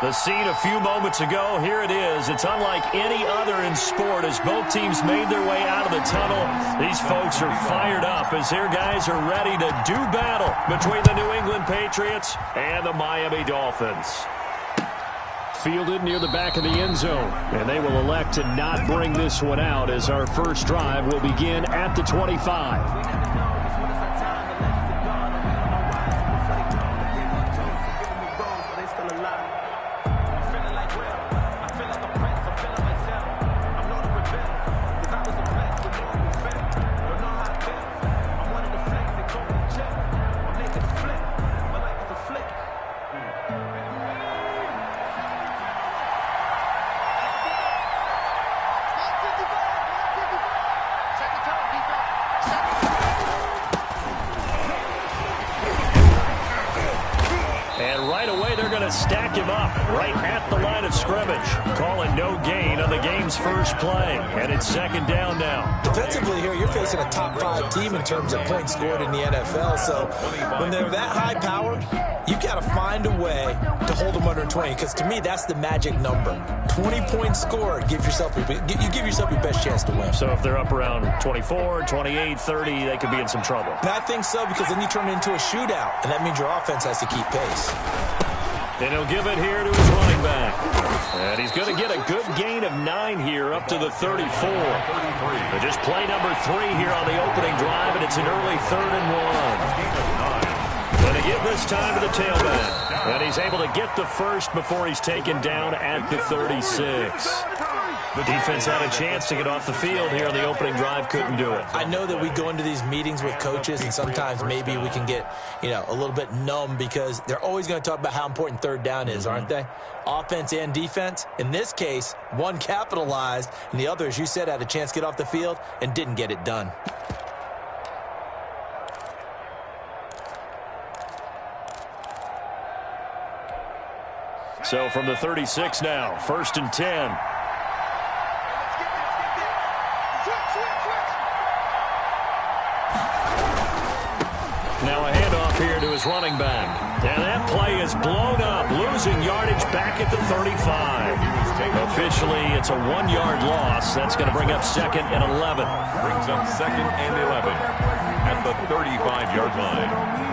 The scene a few moments ago, here it is. It's unlike any other in sport as both teams made their way out of the tunnel. These folks are fired up as their guys are ready to do battle between the New England Patriots and the Miami Dolphins. Fielded near the back of the end zone, and they will elect to not bring this one out as our first drive will begin at the 25. Stack him up right at the line of scrimmage. Calling no gain on the game's first play. And it's second down now. Defensively here, you're facing a top 5 team in terms of points scored in the NFL. So when they're that high powered, you've got to find a way to hold them under 20. Because to me, that's the magic number. 20 points scored, you give yourself your best chance to win. So if they're up around 24, 28, 30, they could be in some trouble. And I think so, because then you turn it into a shootout. And that means your offense has to keep pace. And he'll give it here to his running back. And he's going to get a good gain of 9 here up to the 34. But just play number 3 here on the opening drive, and it's an early 3rd and 1. Going to give this time to the tailback. And he's able to get the first before he's taken down at the 36. The defense had a chance to get off the field here on the opening drive, couldn't do it. I know that we go into these meetings with coaches, and sometimes maybe we can get, a little bit numb because they're always going to talk about how important third down is, aren't they? Offense and defense. In this case, one capitalized, and the other, as you said, had a chance to get off the field and didn't get it done. So from the 36 now, 1st and 10. Now a handoff here to his running back. And that play is blown up, losing yardage back at the 35. Officially, it's a 1-yard loss. That's going to bring up 2nd and 11. Brings up 2nd and 11 at the 35-yard line.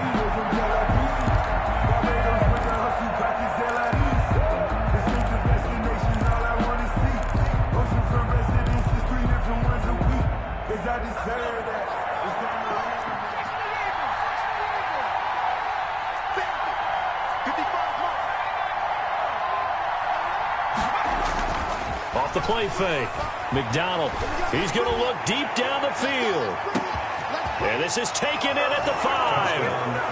Off the play fake. McDonald, he's going to look deep down the field. And this is taken in at the 5.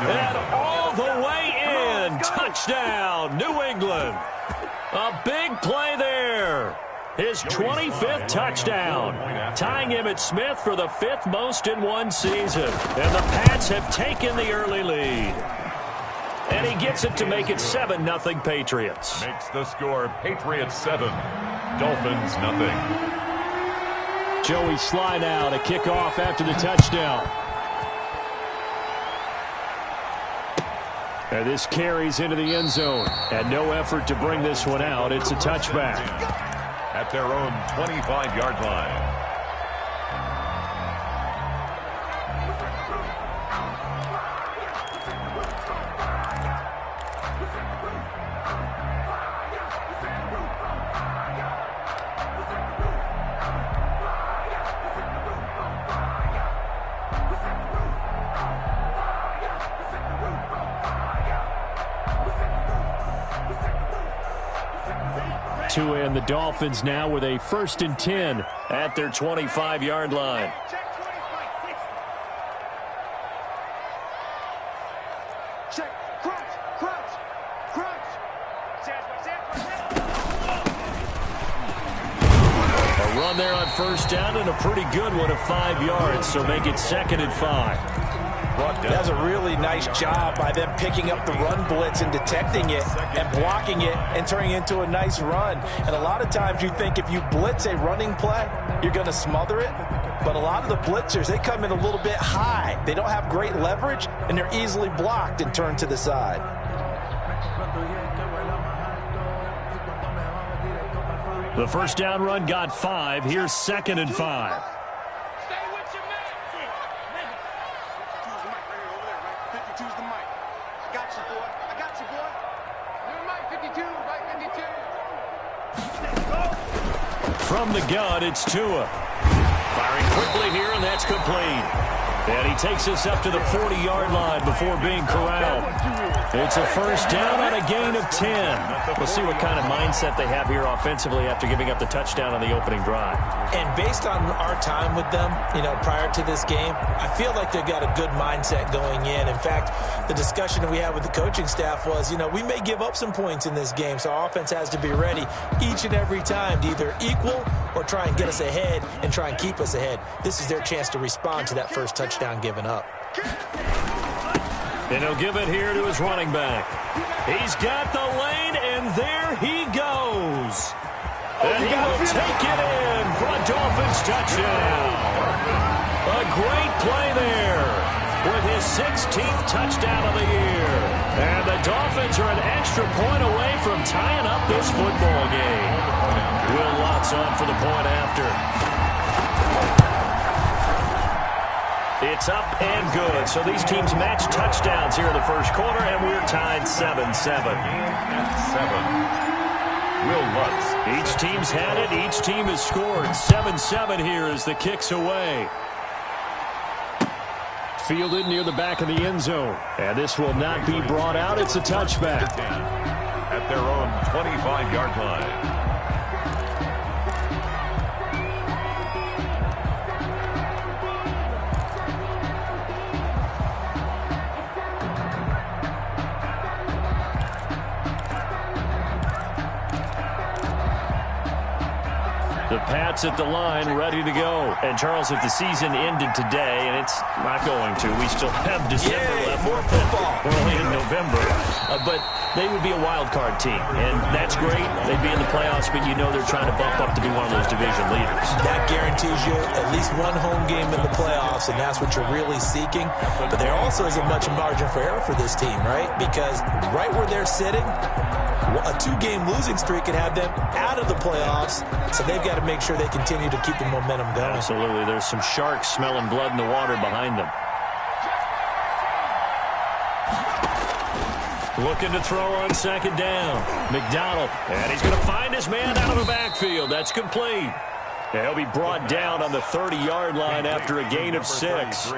And all the way in. Touchdown, New England. A big play there. His 25th touchdown, tying Emmitt Smith for the 5th most in one season. And the Pats have taken the early lead. And he gets it to make it 7-0 Patriots. Makes the score Patriots 7, Dolphins 0. Joey Sly now to kick off after the touchdown. And this carries into the end zone. And no effort to bring this one out. It's a touchback. At their own 25-yard line. And the Dolphins now with a 1st and 10 at their 25-yard line. A run there on 1st down and a pretty good one of 5 yards, so make it 2nd and 5. That's a really nice job by them picking up the run blitz and detecting it and blocking it and turning it into a nice run. And a lot of times you think if you blitz a running play, you're going to smother it. But a lot of the blitzers, they come in a little bit high. They don't have great leverage, and they're easily blocked and turned to the side. The first down run got 5. Here's 2nd and 5. From the gun, it's Tua. Firing quickly here, and that's complete. And he takes us up to the 40-yard line before being corralled. It's a first down on a gain of 10. We'll see what kind of mindset they have here offensively after giving up the touchdown on the opening drive. And based on our time with them, prior to this game, I feel like they've got a good mindset going in. In fact, the discussion that we had with the coaching staff was, we may give up some points in this game, so our offense has to be ready each and every time to either equal or try and get us ahead and try and keep us ahead. This is their chance to respond to that first touchdown given up. And he'll give it here to his running back. He's got the lane, and there he goes. And he will take it in for a Dolphins touchdown. A great play there with his 16th touchdown of the year. And the Dolphins are an extra point away from tying up this football game. Will Lutz on for the point after. It's up and good. So these teams match touchdowns here in the first quarter, and we're tied 7-7. 7. Will Lutz. Each team's had it. Each team has scored. 7-7 here as the kick's away. Fielded near the back of the end zone. And this will not be brought out. It's a touchback. At their own 25-yard line. The Pats at the line, ready to go. And, Charles, if the season ended today, and it's not going to, we still have December left. More football. We're only in November. But they would be a wild card team, and that's great. They'd be in the playoffs, but they're trying to bump up to be one of those division leaders. That guarantees you at least one home game in the playoffs, and that's what you're really seeking. But there also isn't much margin for error for this team, right? Because right where they're sitting, a 2-game losing streak could have them out of the playoffs, so they've got to make sure they continue to keep the momentum going. Absolutely. There's some sharks smelling blood in the water behind them. Looking to throw on second down. McDonald, and he's going to find his man out of the backfield. That's complete. And he'll be brought down on the 30-yard line after a gain of 6.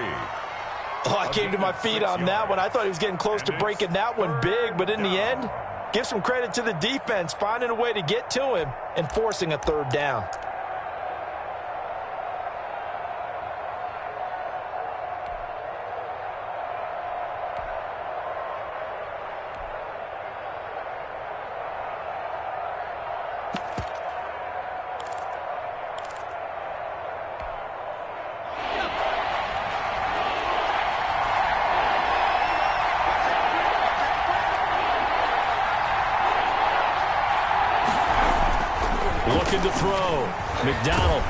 Oh, I came to my feet on that one. I thought he was getting close to breaking that one big, but in the end, give some credit to the defense, finding a way to get to him and forcing a third down. Looking to throw. McDonald.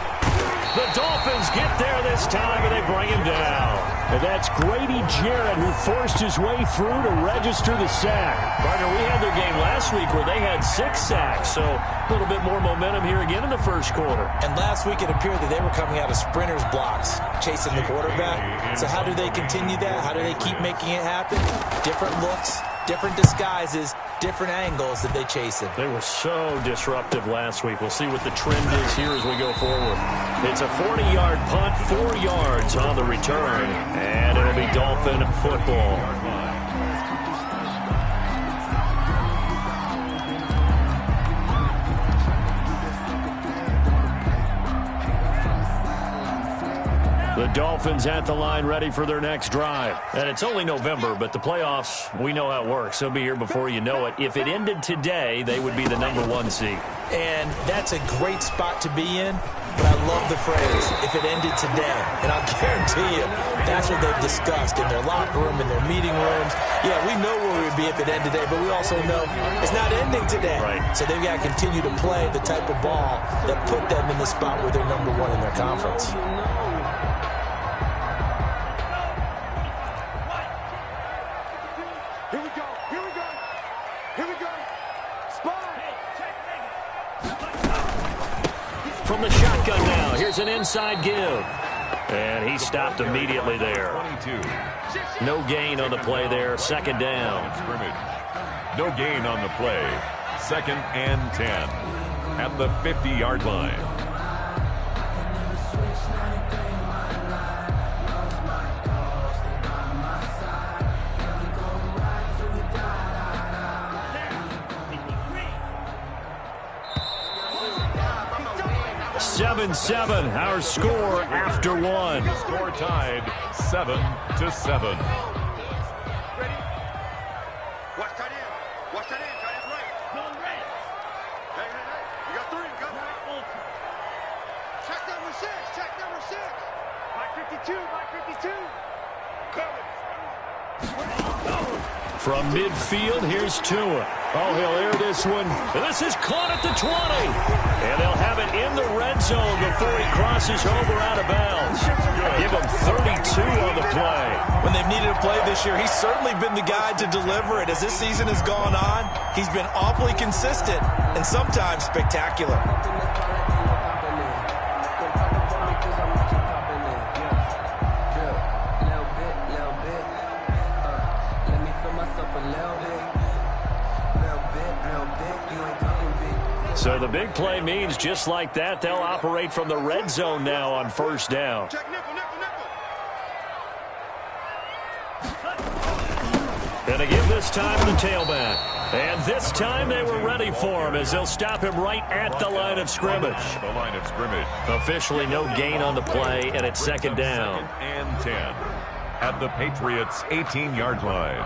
The Dolphins get there this time, and they bring him down. And that's Grady Jarrett who forced his way through to register the sack. Partner, we had their game last week where they had 6 sacks, so a little bit more momentum here again in the first quarter. And last week it appeared that they were coming out of sprinters blocks, chasing the quarterback. So how do they continue that? How do they keep making it happen? Different looks, different disguises, different angles that they chase him. They were so disruptive last week. We'll see what the trend is here as we go forward. It's a 40-yard punt, 4 yards on the return, and it'll be Dolphin football. The Dolphins at the line ready for their next drive. And it's only November, but the playoffs, we know how it works. They'll be here before you know it. If it ended today, they would be the #1 seed. And that's a great spot to be in, but I love the phrase, if it ended today. And I'll guarantee you, that's what they've discussed in their locker room, in their meeting rooms. Yeah, we know where we would be if it ended today, but we also know it's not ending today. Right. So they've got to continue to play the type of ball that put them in the spot where they're #1 in their conference. from the shotgun now. Here's an inside give. And he stopped immediately there. 22. No gain on the play there. Second down. Scrimmage. No gain on the play. 2nd and 10 at the 50-yard line. Seven, our score after one. Score tied 7-7. Ready? Watch tight end. Watch tight end. Tight end right. Going red. Hey. You got 3. Got right. Check number 6. Check number 6. Mike 52. Coming. From midfield, here's Tua. Oh, he'll air this one. This is caught at the 20. And they'll have it in the red zone before he crosses over out of bounds. Give him 32 on the play. When they've needed a play this year, he's certainly been the guy to deliver it. As this season has gone on, he's been awfully consistent and sometimes spectacular. So the big play means just like that, they'll operate from the red zone now on first down. Check nickel. And they give this time to the tailback. And this time they were ready for him as they'll stop him right at the line of scrimmage. The line of scrimmage. Officially no gain on the play, and it's second down. 2nd and 10 at the Patriots' 18-yard line.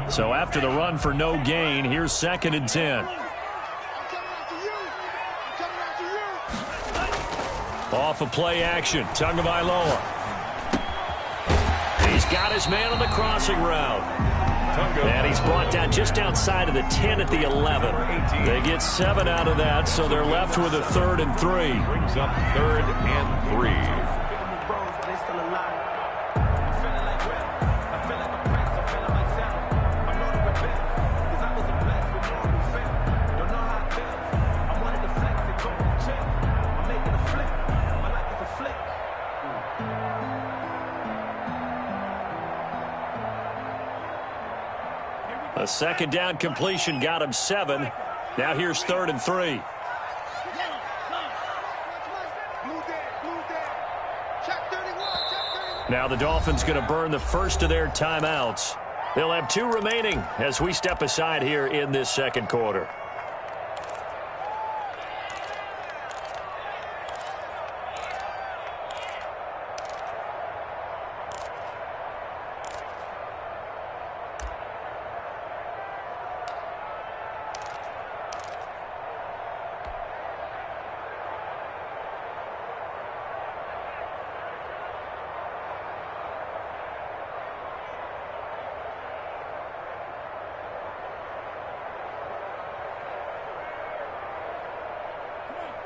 So after the run for no gain, here's 2nd and 10. Off of play action, Tagovailoa. He's got his man on the crossing route. And he's brought down just outside of the 10 at the 11. They get 7 out of that, so they're left with a 3rd and 3. Brings up 3rd and 3. A second down completion got him 7. Now here's 3rd and 3. Now the Dolphins going to burn the first of their timeouts. They'll have 2 remaining as we step aside here in this second quarter.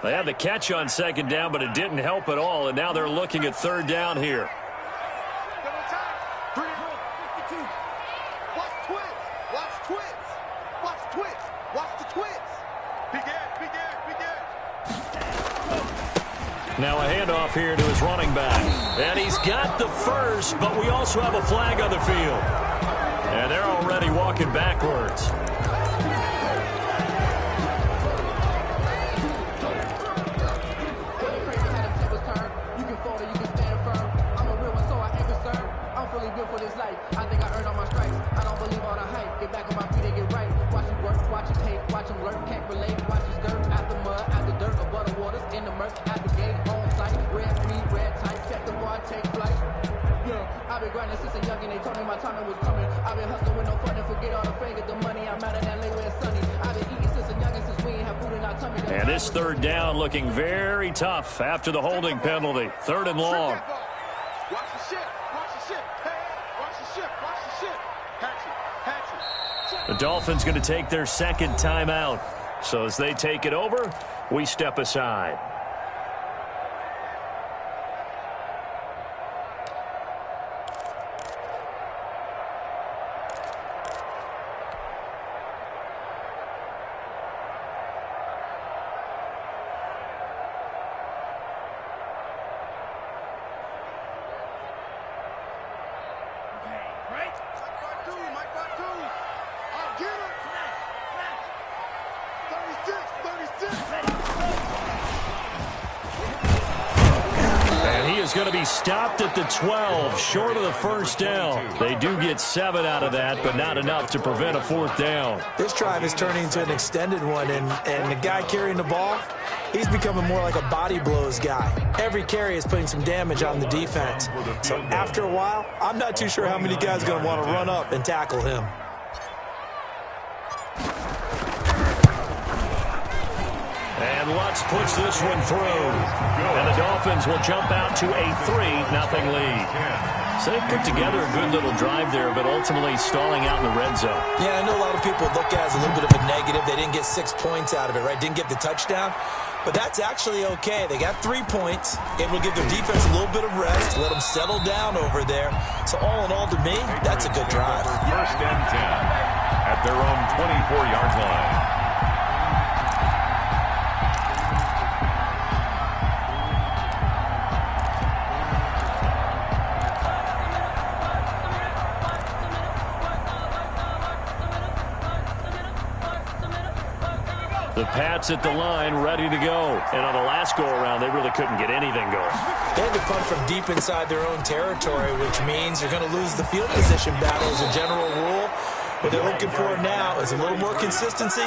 They had the catch on second down, but it didn't help at all, and now they're looking at 3rd down here. Now a handoff here to his running back. And he's got the first, but we also have a flag on the field. And they're already walking backwards. I've been grinding since a youngin', they told me my time was coming. I've been hustling with no fun and forget all the fame, get the money. I'm out in LA where it's sunny. I've been eating since a youngin', since we ain't have food in our tummy. And this 3rd down looking very tough after the holding penalty. 3rd and long. Watch the ship. Hey, watch the ship. Watch the ship. Hatchet. The Dolphins going to take their second timeout. So as they take it over, we step aside. Going to be stopped at the 12, short of the first down. They do get 7 out of that, but not enough to prevent a fourth down. This drive is turning into an extended one, and the guy carrying the ball, he's becoming more like a body blows guy. Every carry is putting some damage on the defense. So after a while, I'm not too sure how many guys are going to want to run up and tackle him. And Lutz puts this one through. And the Dolphins will jump out to a 3-0 lead. So they put together a good little drive there, but ultimately stalling out in the red zone. Yeah, I know a lot of people look at it as a little bit of a negative. They didn't get 6 points out of it, right? Didn't get the touchdown. But that's actually okay. They got 3 points. It will give their defense a little bit of rest, let them settle down over there. So all in all, to me, that's a good drive. First and 10 at their own 24-yard line. The Pats at the line, ready to go. And on the last go-around, they really couldn't get anything going. They had to punt from deep inside their own territory, which means you're going to lose the field position battle as a general rule. What they're looking for now is a little more consistency,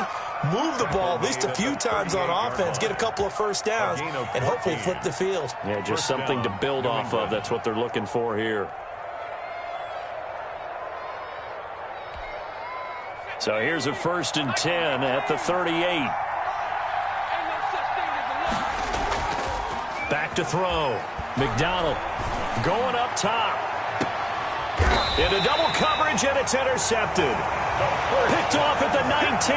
move the ball at least a few times on offense, get a couple of first downs, and hopefully flip the field. Yeah, just something to build off of. That's what they're looking for here. So here's a 1st and 10 at the 38. Back to throw. McDonald going up top. Into double coverage, and it's intercepted. Picked off at the 19.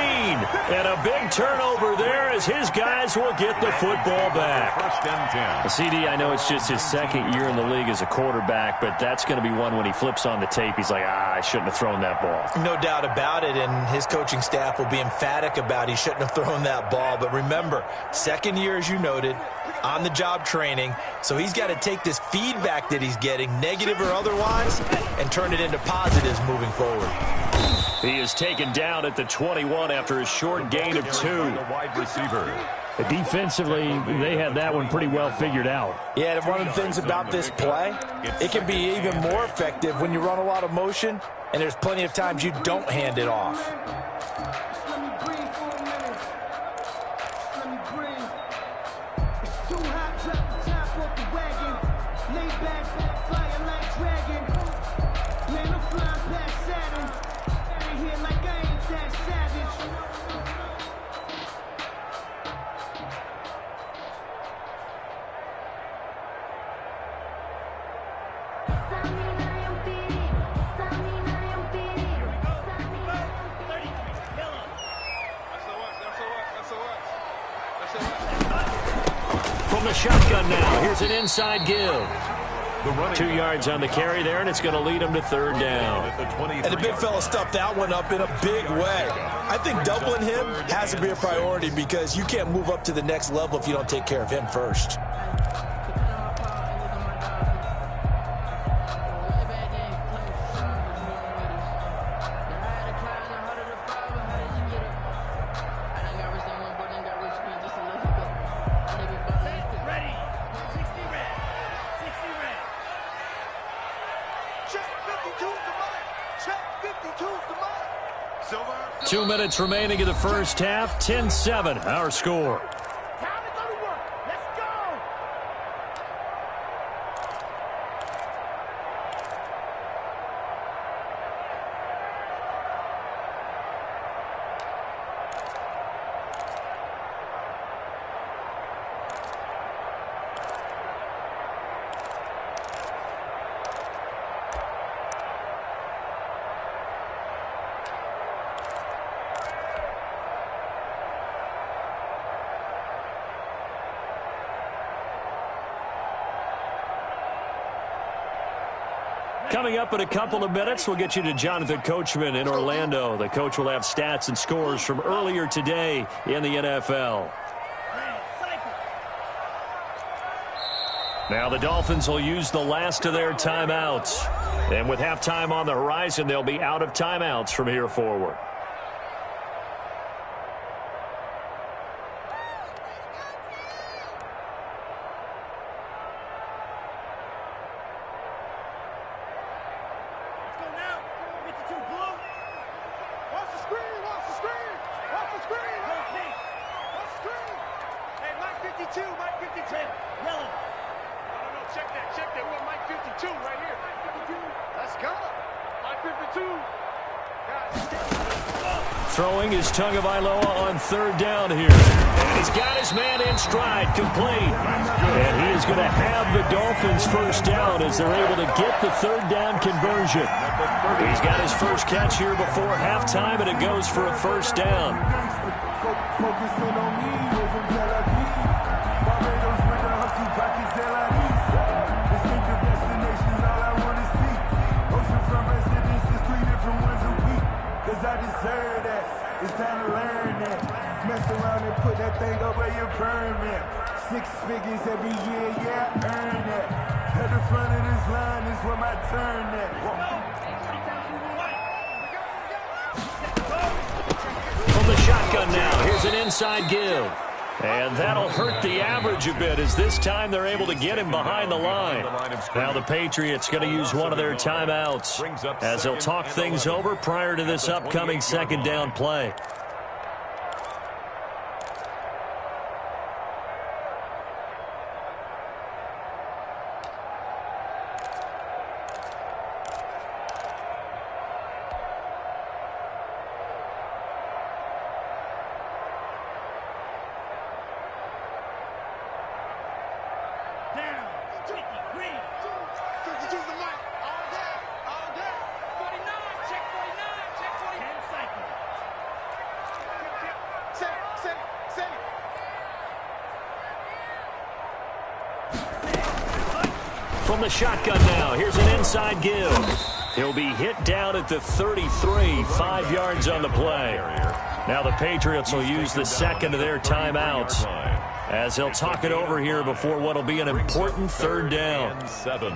And a big turnover there as his guys will get the football back. First and 10. CD, I know it's just his second year in the league as a quarterback, but that's going to be one when he flips on the tape, he's like, I shouldn't have thrown that ball. No doubt about it, and his coaching staff will be emphatic about he shouldn't have thrown that ball. But remember, second year, as you noted, on-the-job training, so he's got to take this feedback that he's getting, negative or otherwise, and turn it into positives moving forward. He is taken down at the 21 after a short gain of 2. The wide receiver. Defensively, they had that one pretty well figured out. Yeah, and one of the things about this play, it can be even more effective when you run a lot of motion, and there's plenty of times you don't hand it off. From the shotgun now, here's an inside give. 2 yards on the carry there, and it's going to lead him to 3rd down. And the big fella stuffed that one up in a big way. I think doubling him has to be a priority because you can't move up to the next level if you don't take care of him first. Check 52's the mark. 2 minutes remaining in the first half. 10-7, our score. Coming up in a couple of minutes, we'll get you to Jonathan Coachman in Orlando. The coach will have stats and scores from earlier today in the NFL. Now the Dolphins will use the last of their timeouts. And with halftime on the horizon, they'll be out of timeouts from here forward. Throwing is Tagovailoa on third down here. And he's got his man in stride, complete. And he is going to have the Dolphins first down as they're able to get the third down conversion. He's got his first catch here before halftime, and it goes for a first down. I deserve that. It's time to learn that. Mess around and put that thing up where you burn it. 6 figures every year, yeah, I earn that. At the front of this line is where my turn at. From the shotgun now, here's an inside give. And that'll hurt the average a bit as this time they're able to get him behind the line. Now the Patriots going to use one of their timeouts as they'll talk things over prior to this upcoming second down play. From the shotgun now, here's an inside give. He'll be hit down at the 33, 5 yards on the play. Now the Patriots will use the second of their timeouts as they'll talk it over here before what will be an important third down. 7.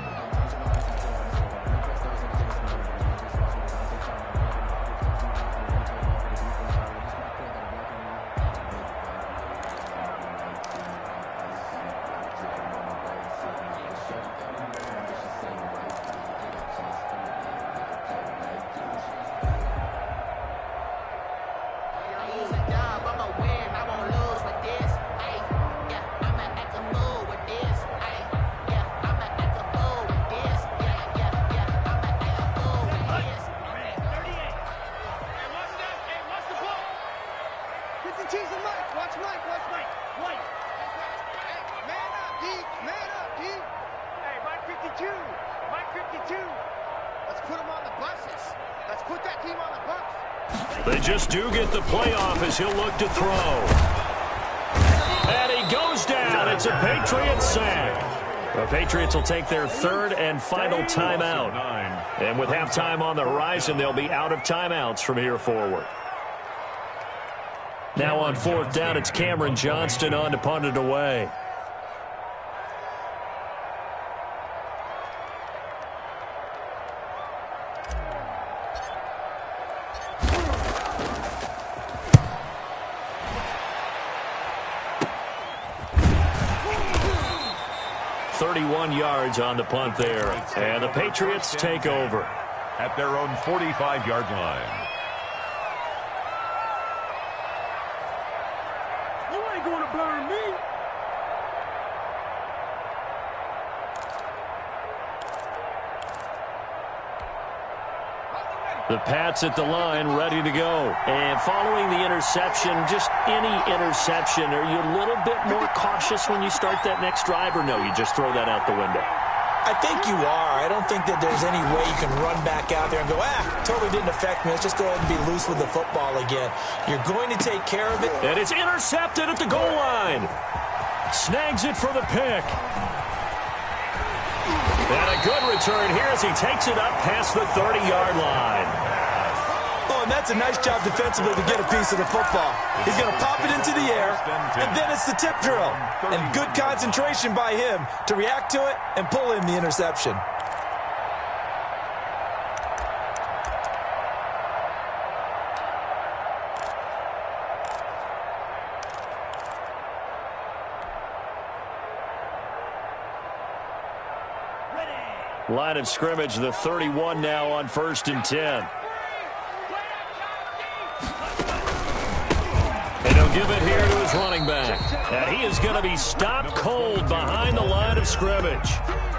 They just do get the playoff as he'll look to throw. And he goes down. It's a Patriots sack. The Patriots will take their third and final timeout. And with halftime on the horizon, they'll be out of timeouts from here forward. Now on fourth down, it's Cameron Johnston on to punt it away. Yards on the punt there, and the Patriots take over at their own 45-yard line. You ain't going to burn me. The Pats at the line, ready to go. And following the interception, just any interception, are you a little bit more cautious when you start that next drive, or no, you just throw that out the window? I think you are. I don't think that there's any way you can run back out there and go, totally didn't affect me. Let's just go ahead and be loose with the football again. You're going to take care of it. And it's intercepted at the goal line. Snags it for the pick. And a good return here as he takes it up past the 30-yard line. Oh, and that's a nice job defensively to get a piece of the football. He's going to pop it into the air, and then it's the tip drill. And good concentration by him to react to it and pull in the interception. Line of scrimmage, the 31 now on 1st and 10. And he'll give it here to his running back. And he is going to be stopped cold behind the line of scrimmage.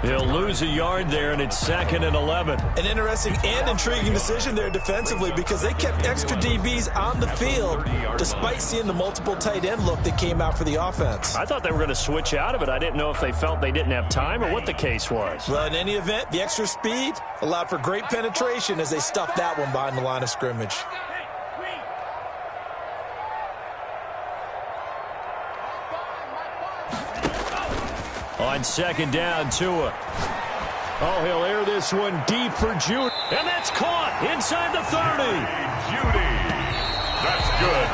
He'll lose a yard there, and it's 2nd and 11. An interesting and intriguing decision there defensively because they kept extra DBs on the field despite seeing the multiple tight end look that came out for the offense. I thought they were going to switch out of it. I didn't know if they felt they didn't have time or what the case was. Well, in any event, the extra speed allowed for great penetration as they stuffed that one behind the line of scrimmage. On 2nd down, Tua. Oh, he'll air this one deep for Judy. And that's caught inside the 30. Judy. That's good.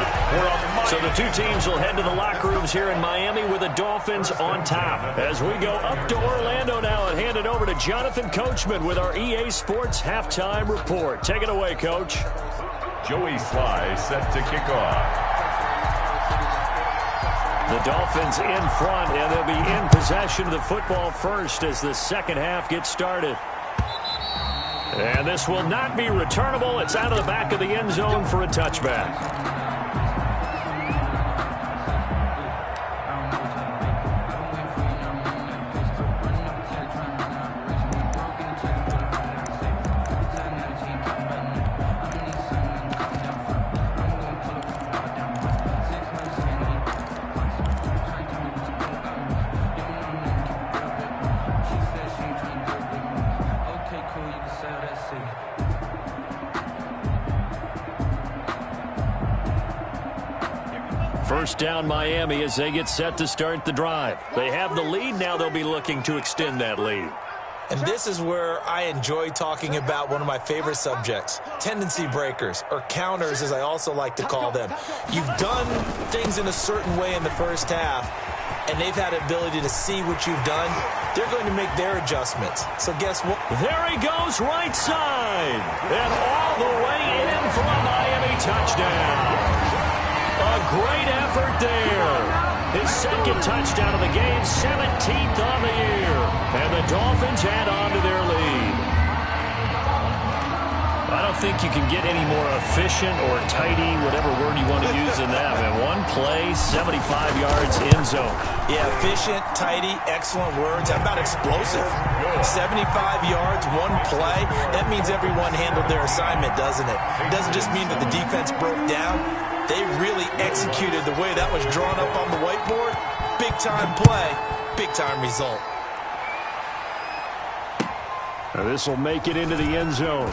So the two teams will head to the locker rooms here in Miami with the Dolphins on top. As we go up to Orlando now and hand it over to Jonathan Coachman with our EA Sports Halftime Report. Take it away, Coach. Joey Sly set to kick off. The Dolphins in front, and they'll be in possession of the football first as the second half gets started. And this will not be returnable. It's out of the back of the end zone for a touchback. First down Miami as they get set to start the drive. They have the lead. Now they'll be looking to extend that lead. And this is where I enjoy talking about one of my favorite subjects, tendency breakers, or counters as I also like to call them. You've done things in a certain way in the first half, and they've had the ability to see what you've done. They're going to make their adjustments. So guess what? There he goes right side. And all the way in for a Miami touchdown. A great effort there. His second touchdown of the game, 17th on the year. And the Dolphins add on to their lead. I don't think you can get any more efficient or tidy, whatever word you want to use in that. Man, one play, 75 yards in zone. Yeah, efficient, tidy, excellent words. How about explosive? 75 yards, one play. That means everyone handled their assignment, doesn't it? It doesn't just mean that the defense broke down. They really executed the way that was drawn up on the whiteboard. Big-time play, big-time result. Now this will make it into the end zone.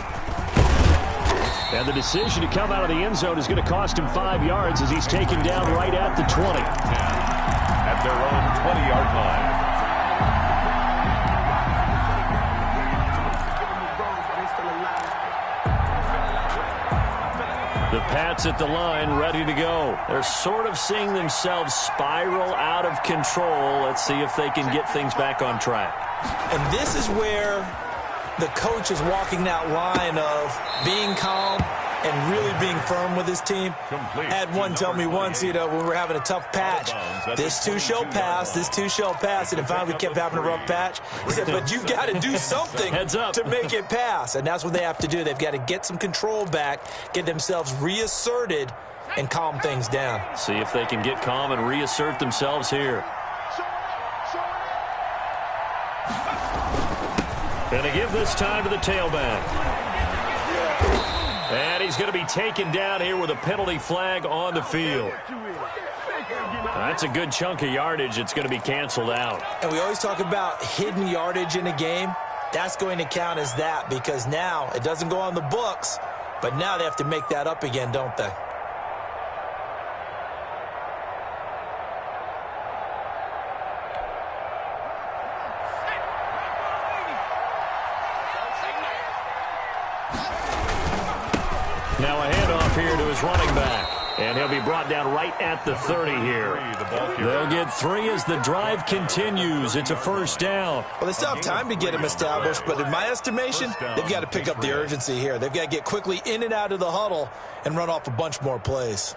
And the decision to come out of the end zone is going to cost him 5 yards as he's taken down right at the 20. At their own 20-yard line. The Pats at the line, ready to go. They're sort of seeing themselves spiral out of control. Let's see if they can get things back on track. And this is where the coach is walking that line of being calm and really being firm with his team. I had one tell me once, when we were having a tough patch, this too shall pass, this too shall pass. And finally we kept having a rough patch. He said, but you've got to do something to make it pass. And that's what they have to do. They've got to get some control back, get themselves reasserted, and calm things down. See if they can get calm and reassert themselves here. Going to give this time to the tailback. And he's going to be taken down here with a penalty flag on the field. That's a good chunk of yardage. It's going to be canceled out. And we always talk about hidden yardage in a game. That's going to count as that because now it doesn't go on the books, but now they have to make that up again, don't they? handoff here to his running back. And he'll be brought down right at the 30 here. They'll get 3 as the drive continues. It's a first down. Well, they still have time to get him established, but in my estimation, they've got to pick up the urgency here. They've got to get quickly in and out of the huddle and run off a bunch more plays.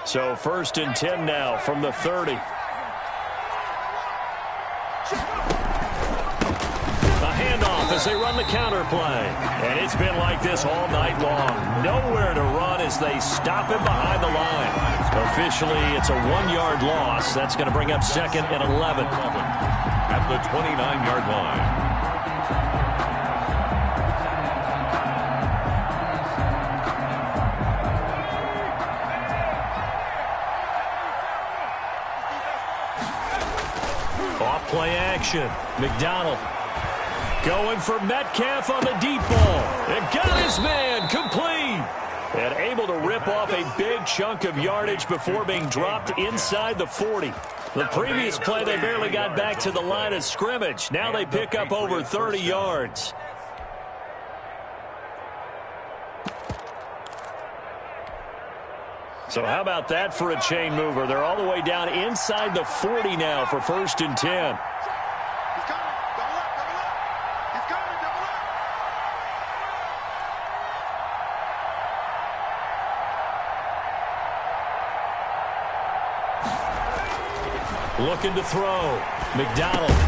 So 1st and 10 now from the 30. A handoff as they run the counter play. And it's been like this all night long. Nowhere to run as they stop him behind the line. Officially, it's a 1-yard loss. That's going to bring up 2nd and 11. At the 29-yard line. Play action. McDonald going for Metcalf on the deep ball. And got his man complete. And able to rip off a big chunk of yardage before being dropped inside the 40. The previous play, they barely got back to the line of scrimmage. Now they pick up over 30 yards. So how about that for a chain mover? They're all the way down inside the 40 now for 1st and 10. He's coming. Double up, double up. He's coming, double up. Looking to throw. McDonald.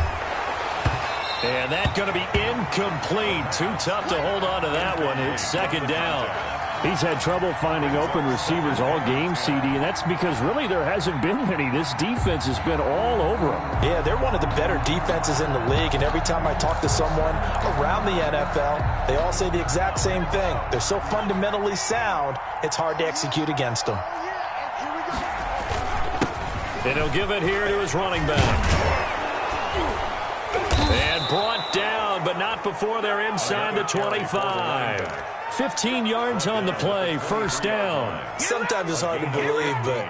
And that's going to be incomplete. Too tough to hold on to that one. It's 2nd down. He's had trouble finding open receivers all game, CD, and that's because really there hasn't been many. This defense has been all over him. Yeah, they're one of the better defenses in the league, and every time I talk to someone around the NFL, they all say the exact same thing. They're so fundamentally sound, it's hard to execute against them. And he'll give it here to his running back. And brought down, but not before they're inside the 25. 15 yards on the play, 1st down. Sometimes it's hard to believe, but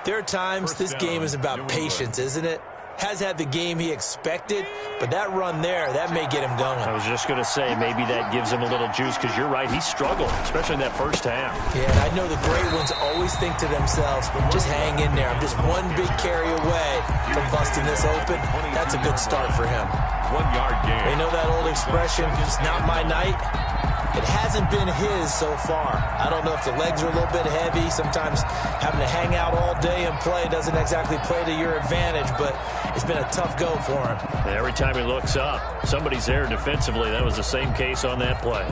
there are times this game is about patience, isn't it? Has had the game he expected, but that run there, that may get him going. I was just going to say, maybe that gives him a little juice, because you're right, he struggled, especially in that 1st half. Yeah, and I know the great ones always think to themselves, just hang in there. I'm just one big carry away from busting this open. That's a good start for him. 1-yard gain. They know that old expression, it's not my night. It hasn't been his so far. I don't know if the legs are a little bit heavy. Sometimes having to hang out all day and play doesn't exactly play to your advantage, but it's been a tough go for him. And every time he looks up, somebody's there defensively. That was the same case on that play.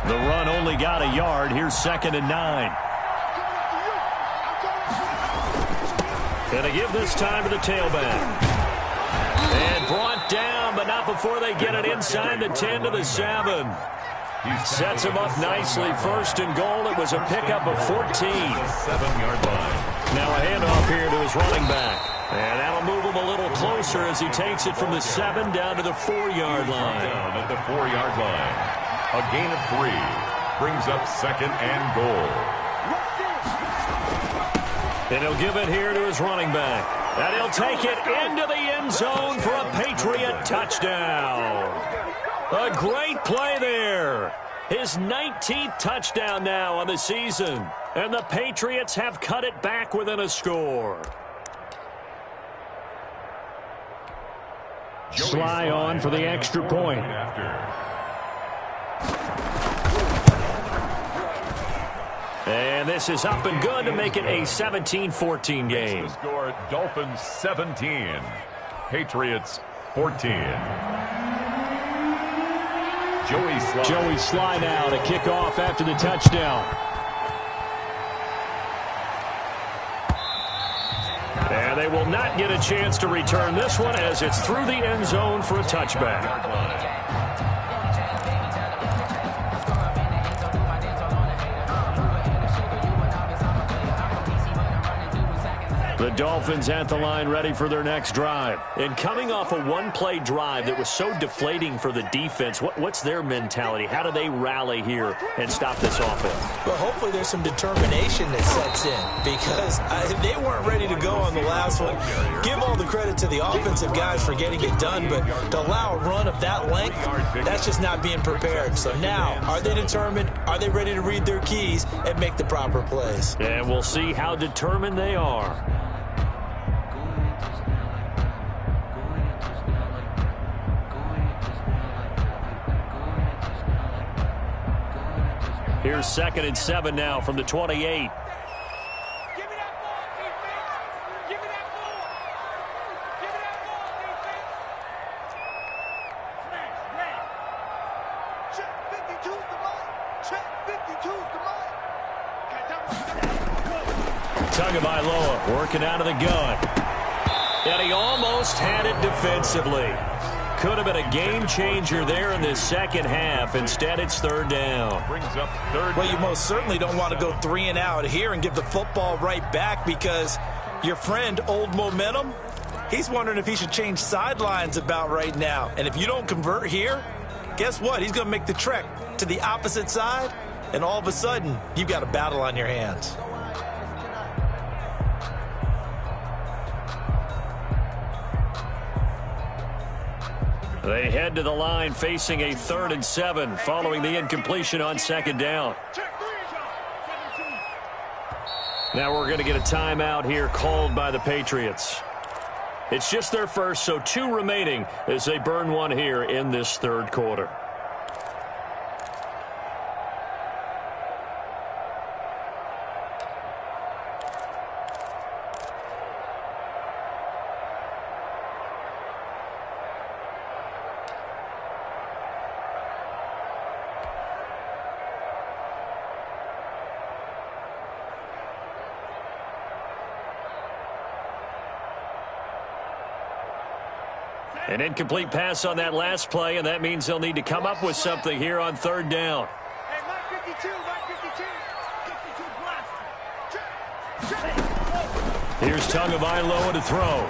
The run only got a yard. Here's 2nd and 9. Gonna give this time to the tailback. And brought down, but not before they get it inside the 10 to the 7. Sets him up nicely. 1st and goal. It was a pickup of 14. 7-yard line. Now a handoff here to his running back. And that'll move him a little closer as he takes it from the 7 down to the 4-yard line. Down at the 4-yard line. A gain of 3 brings up 2nd and goal. And he'll give it here to his running back. And he'll take it into the end zone for a Patriot touchdown. A great play there. His 19th touchdown now on the season. And the Patriots have cut it back within a score. Sly on for the extra point. And this is up and good to make it a 17-14 game. The score, Dolphins 17, Patriots 14. Joey Sly now to kick off after the touchdown. And they will not get a chance to return this one as it's through the end zone for a touchback. The Dolphins at the line ready for their next drive. And coming off a one-play drive that was so deflating for the defense, what's their mentality? How do they rally here and stop this offense? Well, hopefully there's some determination that sets in because they weren't ready to go on the last one. Give all the credit to the offensive guys for getting it done, but to allow a run of that length, that's just not being prepared. So now, are they determined? Are they ready to read their keys and make the proper plays? And we'll see how determined they are. Here's 2nd and 7 now from the 28. Give me that ball, defense. Give me that ball. Give me that ball, defense. Check 52's the mark. Check 52's the mark. Tagovailoa working out of the gun. And he almost had it defensively. Could have been a game changer there in this second half. Instead, it's 3rd down. Brings up 3rd. Well, you most certainly don't want to go 3 and out here and give the football right back because your friend, Old Momentum, he's wondering if he should change sidelines about right now. And if you don't convert here, guess what? He's going to make the trek to the opposite side, and all of a sudden, you've got a battle on your hands. They head to the line facing a 3rd and 7 following the incompletion on 2nd down. Now we're going to get a timeout here called by the Patriots. It's just their first, so 2 remaining as they burn one here in this 3rd quarter. An incomplete pass on that last play, and that means they'll need to come up with something here on 3rd down. Hey, Mike 52, Mike 52. Here's Tagovailoa to throw.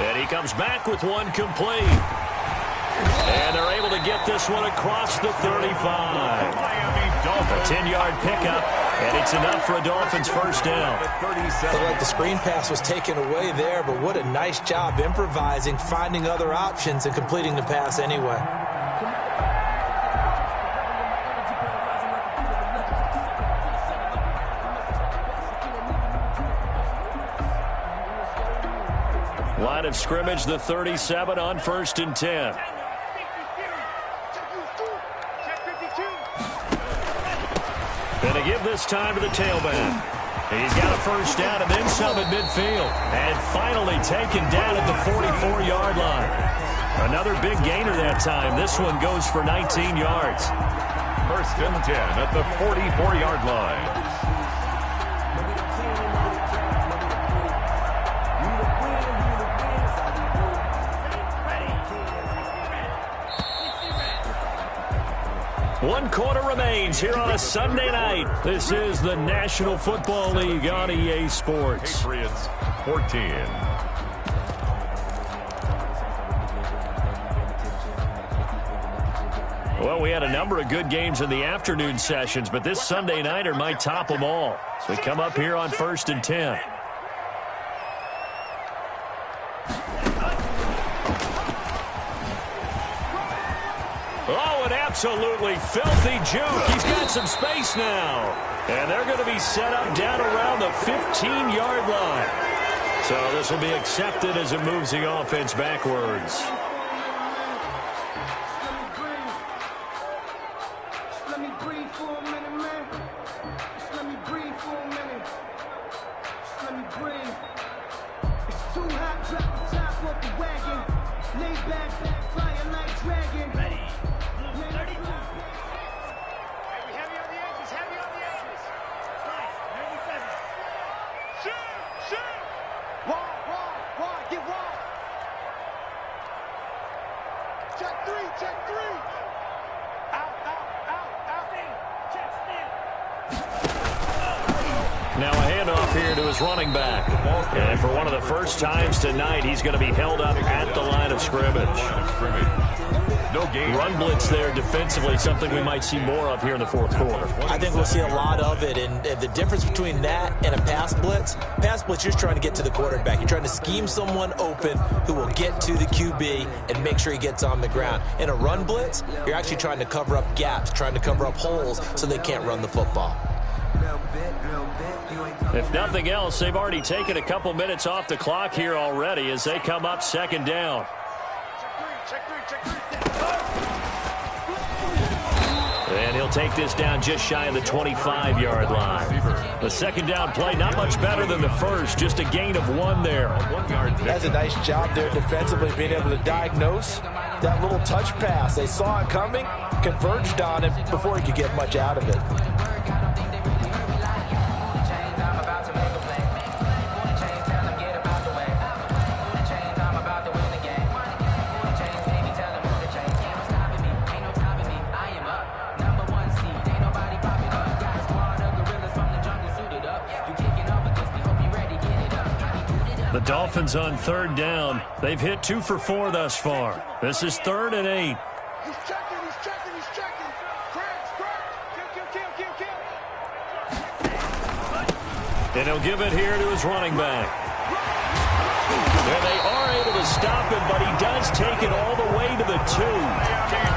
And he comes back with one complete. And they're able to get this one across the 35. A 10-yard pickup, and it's enough for a Dolphins 1st down. The screen pass was taken away there, but what a nice job improvising, finding other options, and completing the pass anyway. Line of scrimmage, the 37 on 1st and 10. And they give this time to the tailback. He's got a 1st down and then some at midfield. And finally taken down at the 44-yard line. Another big gainer that time. This one goes for 19 yards. 1st and 10 at the 44-yard line. One quarter remains here on a Sunday night. This is the National Football League on EA Sports. Patriots 14. Well, we had a number of good games in the afternoon sessions, but this Sunday nighter might top them all. So we come up here on 1st and 10. Oh, an absolutely filthy juke. He's got some space now. And they're going to be set up down around the 15-yard line. So this will be accepted as it moves the offense backwards. Let me breathe for a minute, man. Just let me breathe for a minute. Just let me breathe. It's too hot, drop the top off the wagon. Lay back, fire like dragon. Ready. 30. Heavy on the edges, heavy on the edges. Nice, 97. Shoot. Wide, get wide. Check three. Out. Now a handoff here here to his running back. And for one of the first times tonight, he's going to be held up at the line of scrimmage. No game. Run blitz there defensively, something we might see more of here in the fourth quarter. I think we'll see a lot of it, and the difference between that and a pass blitz, you're trying to get to the quarterback. You're trying to scheme someone open who will get to the QB and make sure he gets on the ground. In a run blitz, you're actually trying to cover up gaps, trying to cover up holes so they can't run the football. If nothing else, they've already taken a couple minutes off the clock here already as they come up second down. And he'll take this down just shy of the 25-yard line. The second down play, not much better than the first, just a gain of 1 there. That's a nice job there defensively, being able to diagnose that little touch pass. They saw it coming, converged on it before he could get much out of it. The Dolphins on third down. They've hit 2 for 4 thus far. This is 3rd and 8. He's checking. And he'll give it here to his running back. And they are able to stop him, but he does take it all the way to the 2.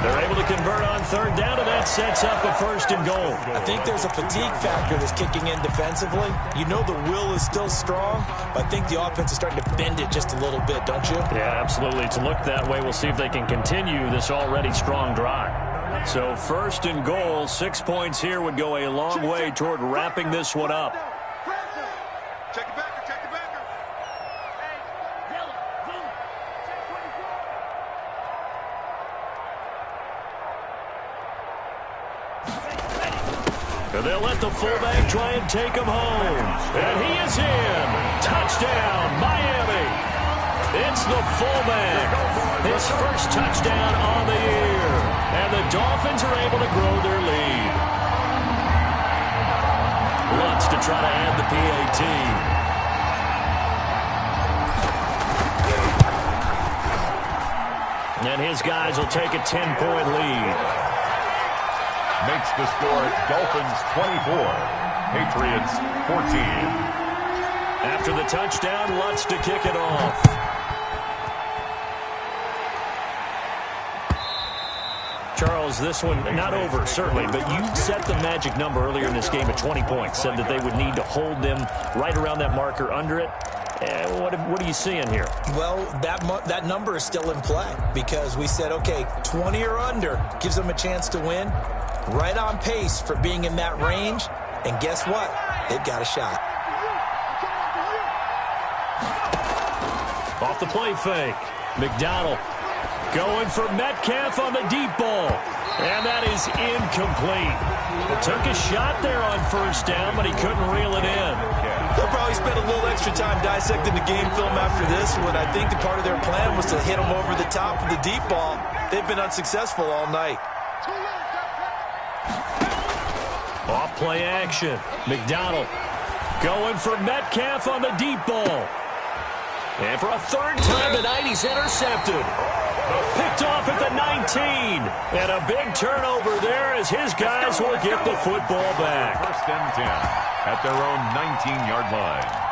They're able to convert on third down, and that sets up a 1st and goal. I think there's a fatigue factor that's kicking in defensively. You know the will is still strong, but I think the offense is starting to bend it just a little bit, don't you? Yeah, absolutely. It's looked that way. We'll see if they can continue this already strong drive. So 1st and goal, 6 points here would go a long way toward wrapping this one up. Check it back. And they'll let the fullback try and take him home. And he is in. Touchdown, Miami. It's the fullback. His first touchdown on the year. And the Dolphins are able to grow their lead. Lutz to try to add the PAT. And his guys will take a 10-point lead. Makes the score Dolphins 24, Patriots 14. After the touchdown, Lutz to kick it off. Charles, this one not over, certainly, but you set the magic number earlier in this game at 20 points, said that they would need to hold them right around that marker under it. What are you seeing here? Well, that number is still in play because we said, okay, 20 or under gives them a chance to win. Right on pace for being in that range. And guess what? They've got a shot. Off the play fake. McDonald going for Metcalf on the deep ball. And that is incomplete. Took a shot there on 1st down, but he couldn't reel it in. They'll probably spend a little extra time dissecting the game film after this one. I think the part of their plan was to hit him over the top of the deep ball. They've been unsuccessful all night. Off play action. McDonald going for Metcalf on the deep ball. And for a 3rd time tonight, he's intercepted. Picked off at the 19. And a big turnover there as his guys will get the football back. 1st and 10 at their own 19-yard line.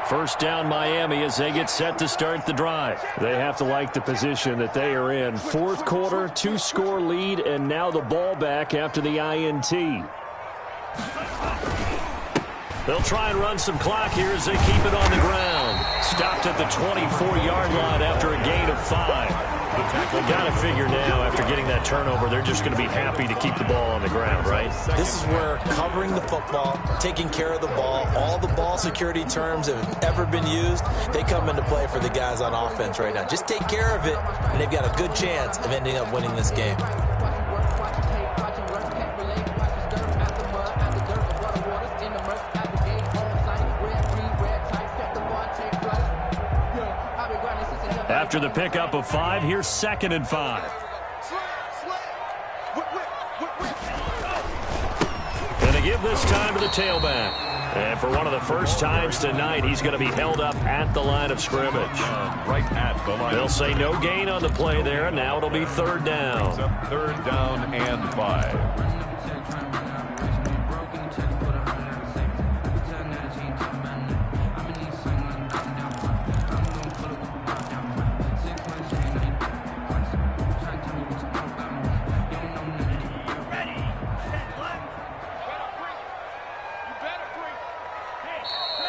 First down Miami as they get set to start the drive. They have to like the position that they are in. 4th quarter, 2-score lead, and now the ball back after the INT. They'll try and run some clock here as they keep it on the ground. Stopped at the 24-yard line after a gain of 5. They've got to figure now, after getting that turnover, they're just going to be happy to keep the ball on the ground, right? This is where covering the football, taking care of the ball, all the ball security terms that have ever been used, they come into play for the guys on offense right now. Just take care of it, and they've got a good chance of ending up winning this game. After the pickup of 5, here's 2nd and 5. give this time to the tailback. And for one of the first times tonight, he's going to be held up at the line of scrimmage. Right at the line. They'll say no gain on the play there. Now it'll be third down. Third down and 5.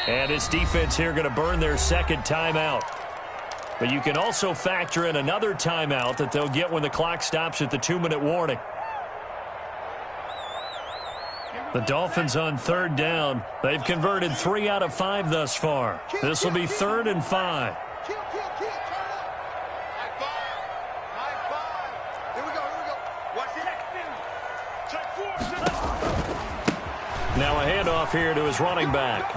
And this defense here going to burn their second timeout. But you can also factor in another timeout that they'll get when the clock stops at the 2-minute warning. The Dolphins on third down. They've converted 3 out of 5 thus far. This will be 3rd and 5. Now a handoff here to his running back.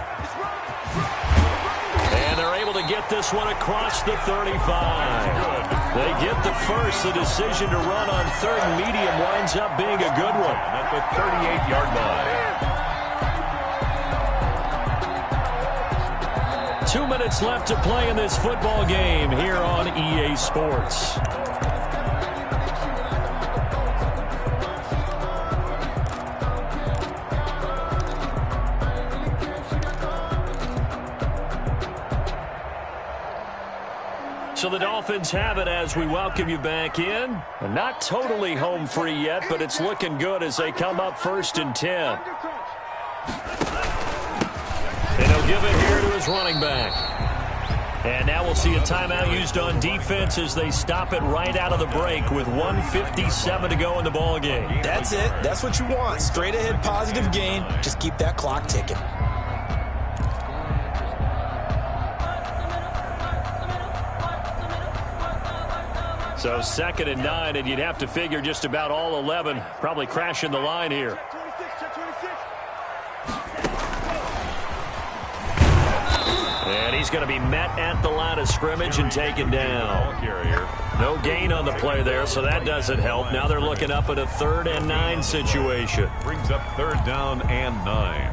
And they're able to get this one across the 35. They get the first. The decision to run on 3rd and medium winds up being a good one. At the 38-yard line. 2 minutes left to play in this football game here on EA Sports. So the Dolphins have it as we welcome you back in. Not totally home free yet, but it's looking good as they come up 1st and 10. And he'll give it here to his running back. And now we'll see a timeout used on defense as they stop it right out of the break with 1:57 to go in the ball game. That's it. That's what you want. Straight ahead positive gain. Just keep that clock ticking. So 2nd and 9, and you'd have to figure just about all 11 probably crashing the line here. And he's going to be met at the line of scrimmage and taken down. No gain on the play there, so that doesn't help. Now they're looking up at a 3rd and 9 situation. Brings up 3rd down and 9.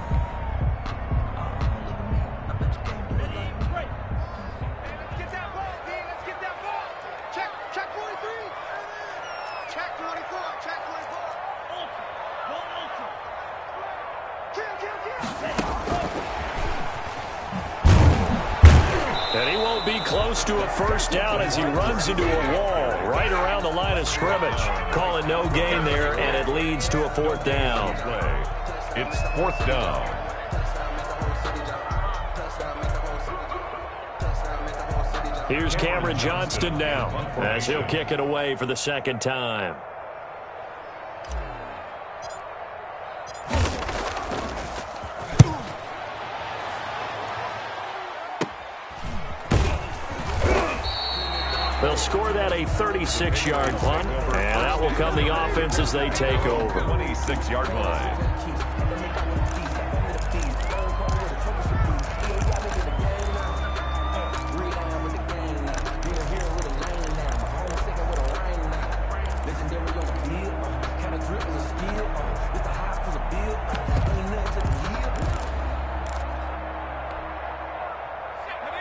And he won't be close to a first down as he runs into a wall right around the line of scrimmage. Call it no gain there, and it leads to a 4th down. It's 4th down. Here's Cameron Johnston now as he'll kick it away for the 2nd time. They'll score that a 36-yard punt, and that will come the offense as they take over. 26-yard line.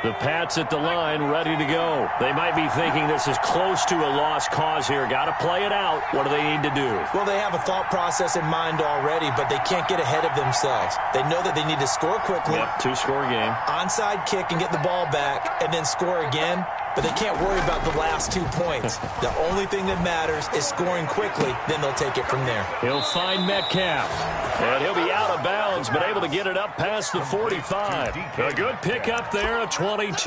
The Pats at the line, ready to go. They might be thinking this is close to a lost cause here. Got to play it out. What do they need to do? Well, they have a thought process in mind already, but they can't get ahead of themselves. They know that they need to score quickly. Yep, 2-score game. Onside kick and get the ball back, and then score again. But they can't worry about the last 2 points. The only thing that matters is scoring quickly. Then they'll take it from there. He'll find Metcalf. And he'll be out of bounds, but able to get it up past the 45. A good pickup there, a 22.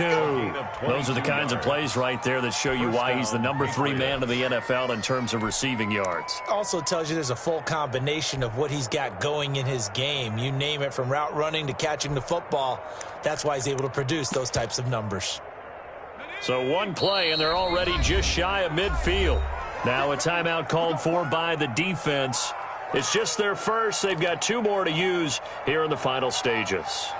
Those are the kinds of plays right there that show you why he's the number 3 man in the NFL in terms of receiving yards. Also tells you there's a full combination of what he's got going in his game. You name it, from route running to catching the football. That's why he's able to produce those types of numbers. So 1 play, and they're already just shy of midfield. Now a timeout called for by the defense. It's just their first. They've got 2 more to use here in the final stages.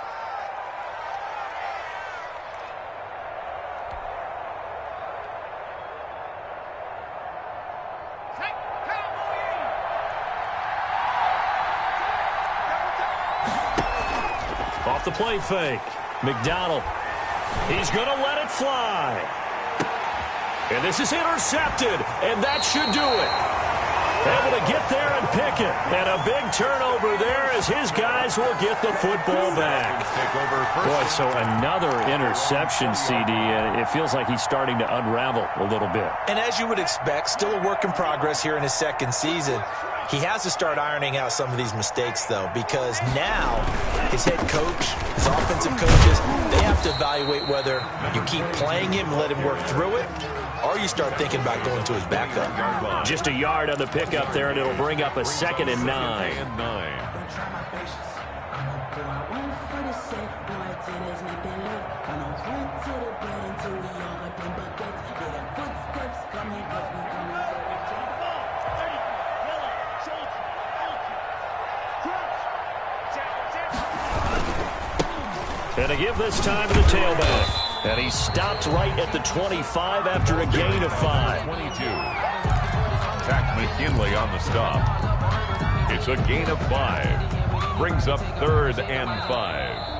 Off the play fake. McDonald. He's going to let it fly. And this is intercepted, and that should do it. Able to get there and pick it. And a big turnover there as his guys will get the football back. Boy, so another interception, CD, and it feels like he's starting to unravel a little bit. And as you would expect, still a work in progress here in his second season. He has to start ironing out some of these mistakes, though, because now his head coach, his offensive coaches, they have to evaluate whether you keep playing him and let him work through it, or you start thinking about going to his backup. Just a yard on the pickup there, and it'll bring up a 2nd and 9. And to give this time to the tailback. And he stopped right at the 25 after a gain of 5. 22. Jack McKinley on the stop. It's a gain of 5. Brings up 3rd and 5.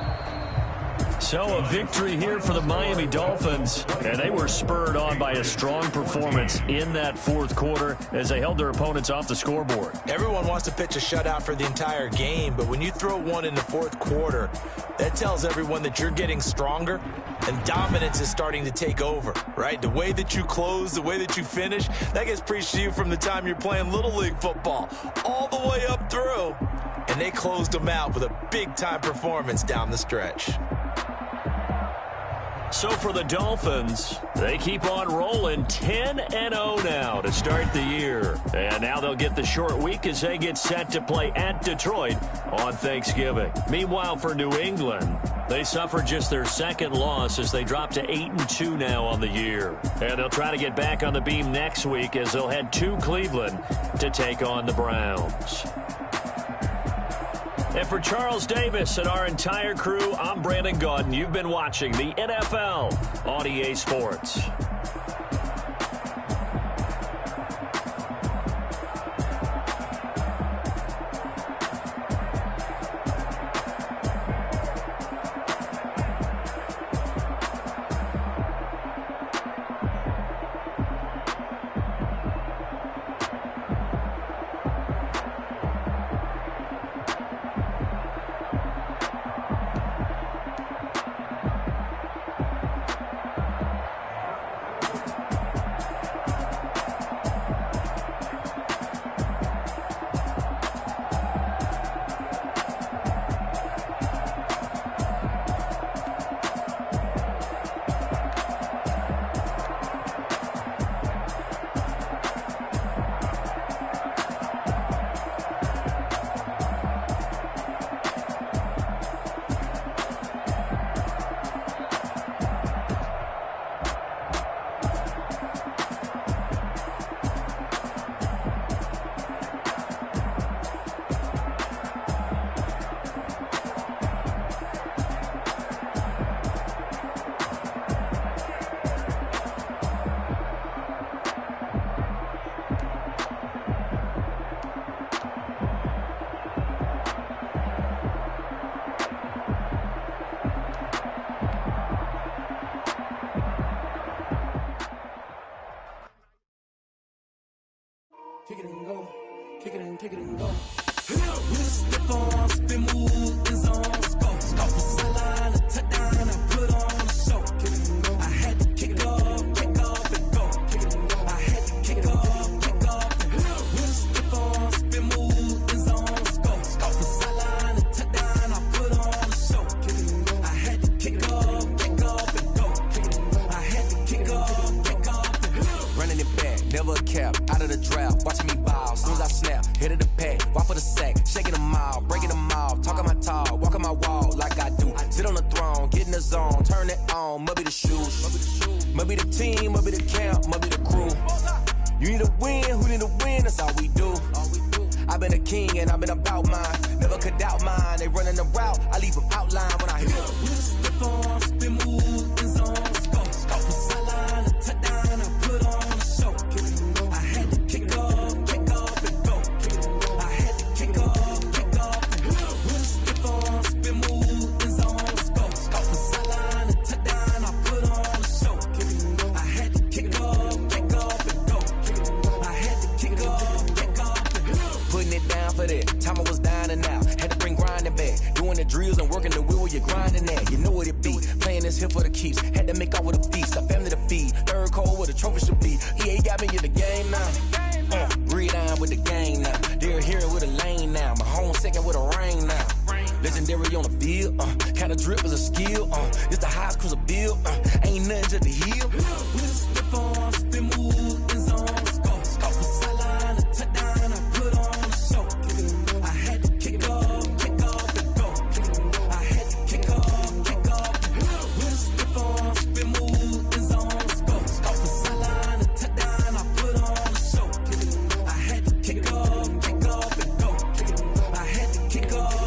So a victory here for the Miami Dolphins, and they were spurred on by a strong performance in that 4th quarter as they held their opponents off the scoreboard. Everyone wants to pitch a shutout for the entire game, but when you throw one in the 4th quarter, that tells everyone that you're getting stronger and dominance is starting to take over, right? The way that you close, the way that you finish, that gets preached to you from the time you're playing Little League football all the way up through, and they closed them out with a big-time performance down the stretch. So for the Dolphins, they keep on rolling 10-0 now to start the year. And now they'll get the short week as they get set to play at Detroit on Thanksgiving. Meanwhile, for New England, they suffered just their 2nd loss as they drop to 8-2 now on the year. And they'll try to get back on the beam next week as they'll head to Cleveland to take on the Browns. And for Charles Davis and our entire crew, I'm Brandon Gaudin. You've been watching the NFL on EA Sports. Kick it and go. Kick it and go. With a stiff arm, spin move, in zone, scope. Scope for sideline, a touchdown, I put on a show. Kick it and go. I had to kick off and go. Kick it and go. I had to kick off and go. With a stiff arm, spin move, in zone, scope. Scope for sideline, a touchdown, I put on a show. Kick it and go. I had to kick off and go. Kick it and go. I had to kick off and go. Running it back, never a cap, out of the draft, watching me ball, soon as I snap, hit of the pack, walk for the sack, shaking them all, breaking them all, talking my talk, walking my wall like I do, sit on the throne, get in the zone, turn it on, maybe the shoes, maybe the team, maybe the camp, maybe the crew, you need a win, who need a win, that's all we do, I've been a king and I've been about mine, never could doubt mine, they running the route, I leave them outline when I hit them. With a stiff arm, spin move, in zone, scope, scope for sideline, a touchdown, I put on a show. I had to kick off and go. I had to kick off and go. With a stiff arm, spin move, in zone, here for the keeps. Had to make off with a feast, a family to feed. Third cold where the trophy should be. EA got me in the game now. Breathe down with the gang now. They're here with a lane now. My home second with a ring now. Legendary on the field, kinda drip is a skill, it's the highest cruiser bill, ain't nothing just to heal. Slip on, spin move, in zone, score. Score for sideline, a touchdown, I put on a show. I had to kick off and go. I had to kick off and go. Slip on, spin move, in zone, score. Score for sideline, a touchdown, I put on a show. I had to kick off and go. I had to kick off.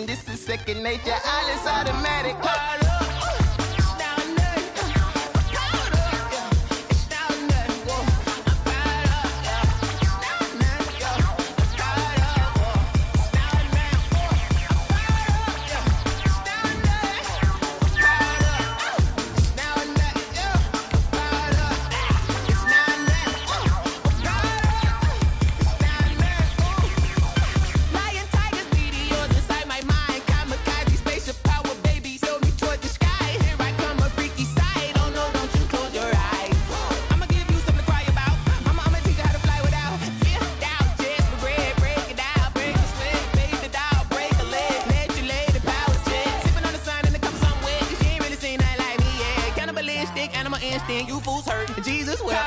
This is second nature, all is automatic. You fools hurt, Jesus will.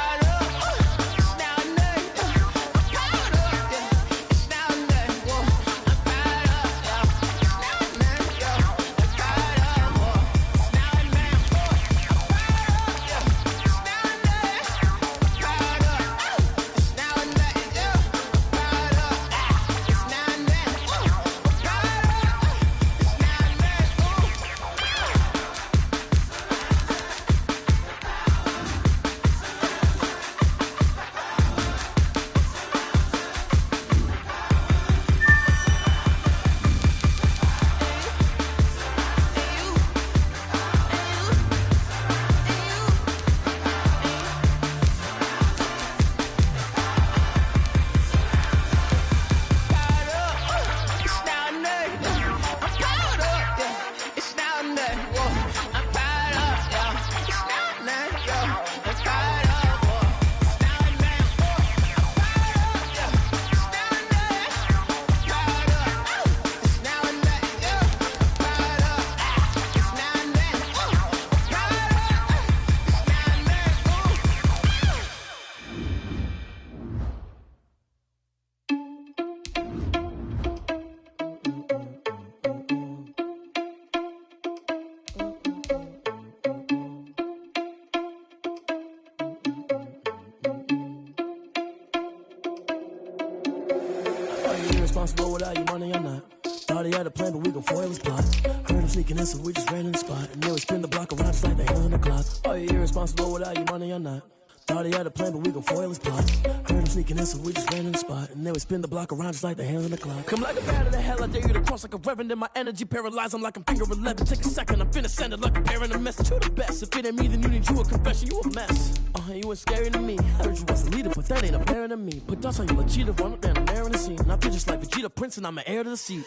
Responsible without your money or not. Thought he had a plan, but we gon' foil his plot. Heard him sneaking in, so we just ran in the spot. And then we spin the block around just like the hands on the clock. Are you irresponsible without your money or not? Thought he had a plan, but we gon' foil his plot. Heard him sneaking in, so we just ran in the spot. And then we spin the block around just like the hands on the clock. Come like a bat of the hell, I dare you to cross like a reverend. In my energy paralyzed, I'm like I'm finger 11. Take a second, I'm finna send it like a parent a message. You the best, if it ain't me, then you need you a confession. You a mess. You ain't scary to me. Heard you was a leader, but that ain't apparent to me. Put dots on you like Cheetah, run up down the air in the scene. And I feel just like Vegeta Prince, and I'm an heir to the seat.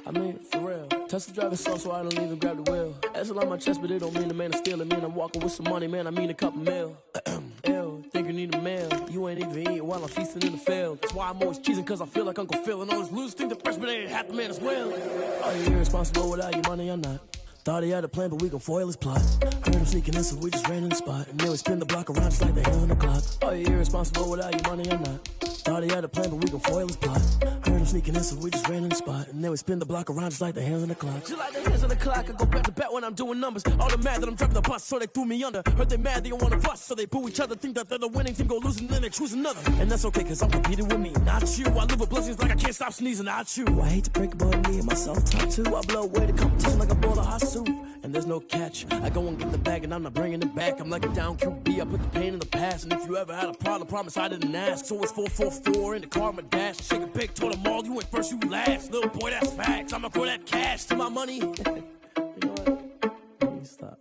I mean, for real. Touch the driver's soft, so I don't even grab the wheel. That's on my chest, but it don't mean the man is stealing. Mean I'm walking with some money, man. I mean a couple mil. Ew, think you need a meal. You ain't even eating while I'm feasting in the field. That's why I'm always cheesing, cause I feel like Uncle Phil. And all those losers think the freshman ain't half the man as well. Are you irresponsible without your money or not? Thought he had a plan, but we gon' foil his plot. Heard him sneaking in, so we just ran in the spot. And then we spin the block around just like the hell in the clock. Are you irresponsible without your money or not? Thought he had a plan, but we gon' foil his plot. Heard him sneaking in, so we just ran in the spot. And then we spin the block around just like the hands on the clock. Just like the hands on the clock, I go back to back when I'm doing numbers. All the mad that I'm driving the bus, so they threw me under. Heard they mad, they don't wanna bust, so they boo each other. Think that they're the winning team, go losing, then they choose another. And that's okay, cause I'm competing with me, not you. I live with blessings like I can't stop sneezing, not you. I hate to break it, but me and myself top too. I blow away the competition like a bowl of hot soup. And there's no catch. I go and get the bag and I'm not bringing it back. I'm like a down QB, I put the pain in the past. And if you ever had a problem, promise I didn't ask. So it's 444 in the car, my dash. Shake a big, told them all, you went first, you last. Little boy, that's facts. I'ma throw that cash to my money. You know what? Let me stop.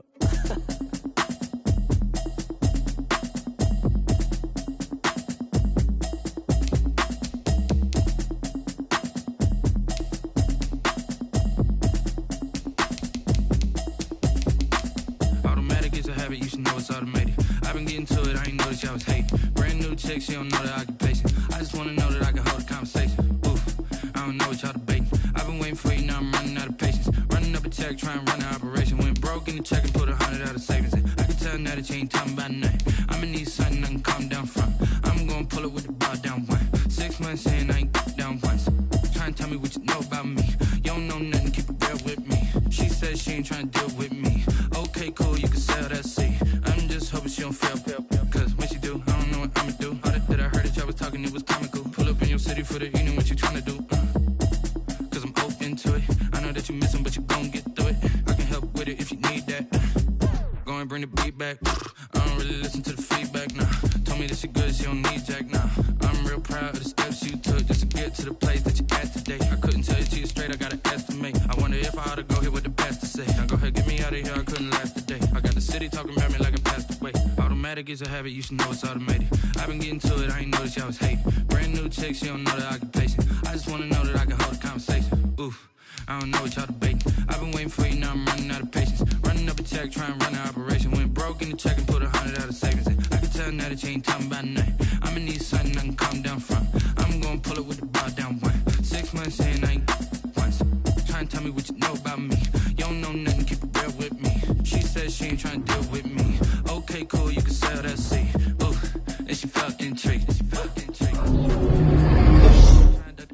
You should know it's automated. I've been getting to it, I ain't noticed y'all was hating. Brand new chick, she don't know the occupation. I just wanna know that I can hold a conversation. Oof, I don't know what y'all debating. I've been waiting for you, now I'm running out of patience. Running up a check, trying to run an operation. Went broke in the check and put 100 out of savings in. I can tell now that you ain't talking about nothing. I'ma need something I can calm down from. I'm gonna pull it with the bar down one. 6 months in, I ain't down once. Trying to tell me what you know about me. You don't know nothing, keep it real with me. She says she ain't trying to deal with me. Okay, cool, you can sell that seat. I'm just hoping she don't fail. Cause when she do, I don't know what I'ma do. All that I heard that y'all was talking, it was comical. Pull up in your city for the evening, what you trying to do? Cause I'm open to it. I know that you missing, but you gon' get through it. I can help with it if you need that. Go and bring the beat back. I don't really listen to the feedback, nah. Told me that she good, she don't need jack, nah. I'm real proud of the steps you took just to get to the place that you at today. I couldn't tell you to you straight, I gotta estimate. I wonder if I ought to go here with the best to say. Now go ahead, get me out of here, I couldn't last a day. I got the city talking about me like I passed away. Automatic is a habit, you should know it's automated. I've been getting to it, I ain't noticed y'all was hating. Brand new chick, she don't know the occupation. I just wanna know that I can hold a conversation. Oof, I don't know what y'all debating. I've been waiting for you, now I'm running out of patience. Running up a check, trying to run an operation. Went broke in the check and put 100 out of savings in. I can tell now that you ain't talking about nothing. I'ma need something I can calm down from. I'm gonna pull it with the bar down one. 6 months in, I ain't once. Trying to tell me what you know about me. You don't know nothing, keep it real with me. She says she ain't trying to deal with me. Okay, cool, you can sell that seat. Ooh, and she felt intrigued.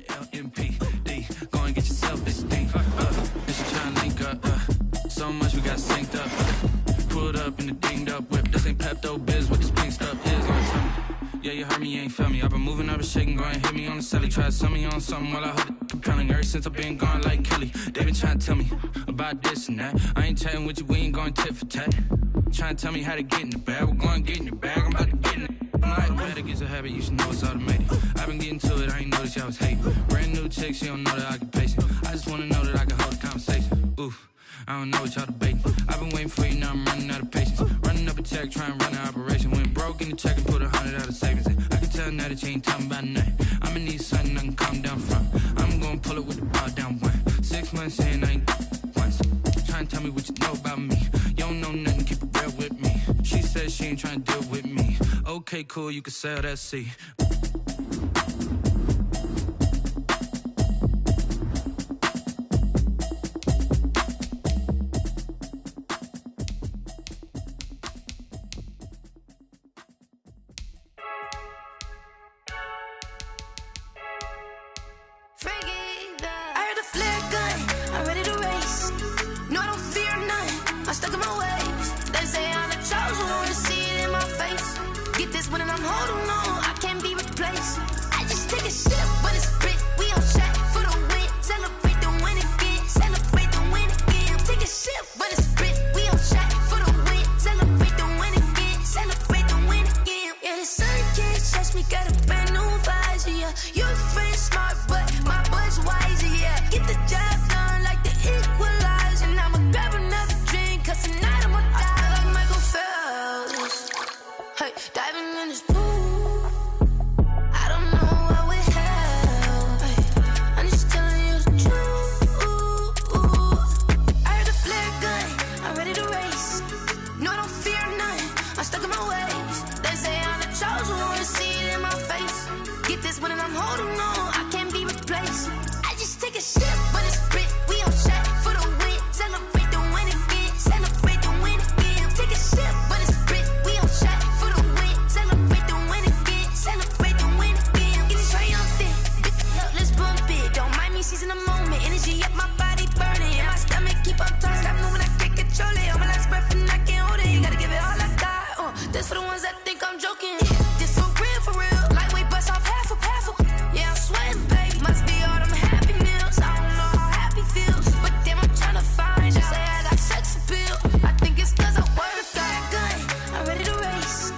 LMPD, go and get yourself this thing. And she tryna link up. So much we got synced up. Pulled up in the dinged up whip. This ain't Pepto Biz, what this pink stuff is. Yeah, you heard me, you ain't felt me. I've been moving, I've been shaking, go and hit me on the celly. Try to sell me on something while I hold it compelling. Ever since I've been gone like Kelly, they been trying to tell me about this and that. I ain't chatting with you, we ain't going tit for tat. Trying to tell me how to get in the bag, we're going to get in the bag, I'm about to get in it. Automatic is a habit, you should know it's automated. I've been getting to it, I ain't noticed y'all was hating. Brand new chick, she don't know the occupation. I just wanna know that I can hold a conversation. Oof, I don't know what y'all debating. I've been waiting for you, now I'm running out of patience. Running up a check, trying to run an operation. Went broke in the check and put 100 out of savings in. I can tell now that you ain't talking about nothing. I'ma need something I can calm down from. I'm gonna pull it with the bar down one. 6 months in, I ain't once. Trying to tell me what you know about me. You don't know nothing, keep it real with me. She says she ain't trying to deal with me. Okay, cool, you can sell that seat. Get the job done like the equalizer. And I'ma grab another drink, cause tonight when I'm holding on, I can't be replaced. I just take a sip, but it's spit. We on shot for the win. Celebrate the win again. Celebrate the win again. Take a sip, but it's spit. We on shot for the win. Celebrate the win again. Celebrate the win again. Get it triumphant. Look, let's bump it. Don't mind me, she's in the moment. Energy up, my body burning. And my stomach keep up tight. Stop moving, I can't control it. On my last breath and I can't hold it. You gotta give it all I got. This for the ones that think I'm joking. This for real, for real. Lightweight bust off half a. Yeah, I'm sweating, babe. Must be all them happy meals. I don't know how happy feels, but damn, I'm tryna find. Just say I got sex appeal. I think it's cause I work. Got a gun, I'm ready to race.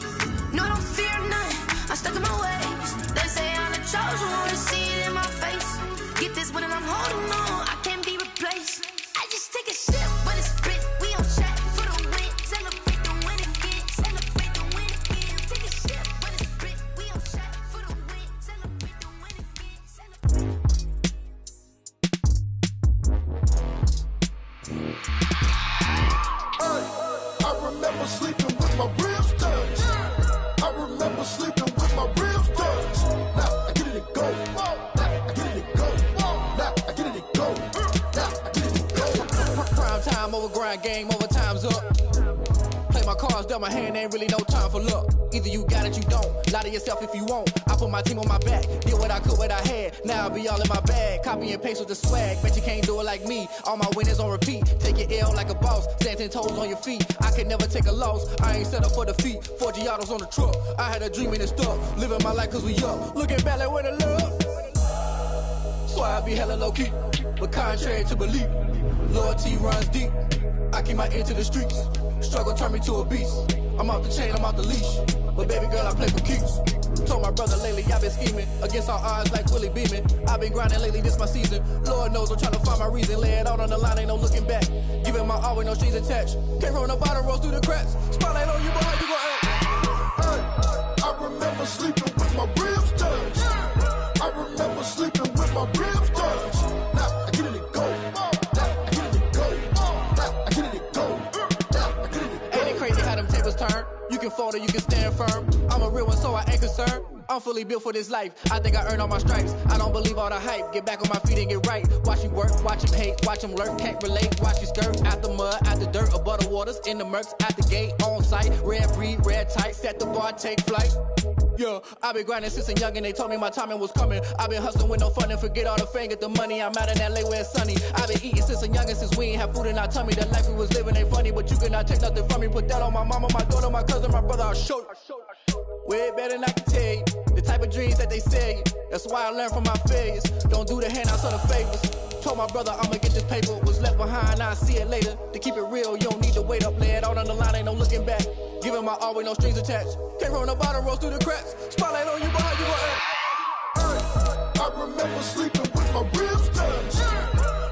No, I don't fear none. I'm stuck in my ways. They say I'm the chosen one. See it in my face. Get this when I'm holding on. I can't be replaced. I just take a sip, but it's spit. We on chat for the win. Celebrate the win again. Celebrate the win again. Take a sip, but it's spit. We on chat for the win. Celebrate the win again. I remember sleeping with my ribs touched. I remember sleeping with my ribs touched. Now I get it and go. Now I get it and go. Now I get it and go. Now I get it and go. Prime time over grind game, over time's up. Play my cards, dealt my hand, ain't really no time for luck. Either you got it, you don't. Lie to yourself if you won't. I put my team on my back, did what I could, what I had. Now I'll be all in my bag, copy and paste with the swag. Bet you can't do it like me. All my winners on repeat. Take your L like a boss, stand 10 toes on your feet. I could never take a loss. I ain't set up for defeat. 4 Giottos on the truck. I had a dream and it stuck. Living my life cause we up. Looking back like where the love. So I be hella low key, but contrary to belief, loyalty runs deep. I keep my ear to the streets. Struggle turned me to a beast. I'm off the chain, I'm off the leash. But baby girl, I play for keeps. Told my brother lately, I've been scheming against all odds like Willie Beeman. I've been grinding lately, this my season. Lord knows I'm trying to find my reason. Lay it out on the line, ain't no looking back. Giving my all with no strings attached. Came from the bottom, rose through the cracks. Spotlight on you, but how you gon' act? Hey, I remember sleeping with my ribs touched. I remember sleeping with my ribs touched. Now I get it and go. Now I get it and go. Now I get it and go. Now I get it and go. Ain't it crazy how them tables turn? You can fold or you can stand firm. I'm a real one, so I ain't concerned. I'm fully built for this life. I think I earned all my stripes. I don't believe all the hype. Get back on my feet and get right. Watch you work, watch him hate, watch him lurk, can't relate. Watch you skirt out the mud, out the dirt, above the waters, in the murks, out the gate, on site. Red breed, red tight, set the bar, take flight. Yeah, I been grinding since a youngin', they told me my timing was coming. I been hustling with no fun and forget all the fame, get the money. I'm out in LA where it's sunny. I been eating since a youngin', since we ain't have food in our tummy. The life we was living ain't funny, but you cannot take nothing from me. Put that on my mama, my daughter, my cousin, my brother, I'll show you. Way better than I can tell you. The type of dreams that they sell you. That's why I learned from my failures. Don't do the handouts or the favors. Told my brother I'ma get this paper. Was left behind, I'll see it later. To keep it real, you don't need to wait up. Lay it out on the line, ain't no looking back. Giving my all with no strings attached. Came from the bottom, rose through the cracks. Spotlight on you, but how you gon' act? Hey, I remember sleeping with my ribs touched.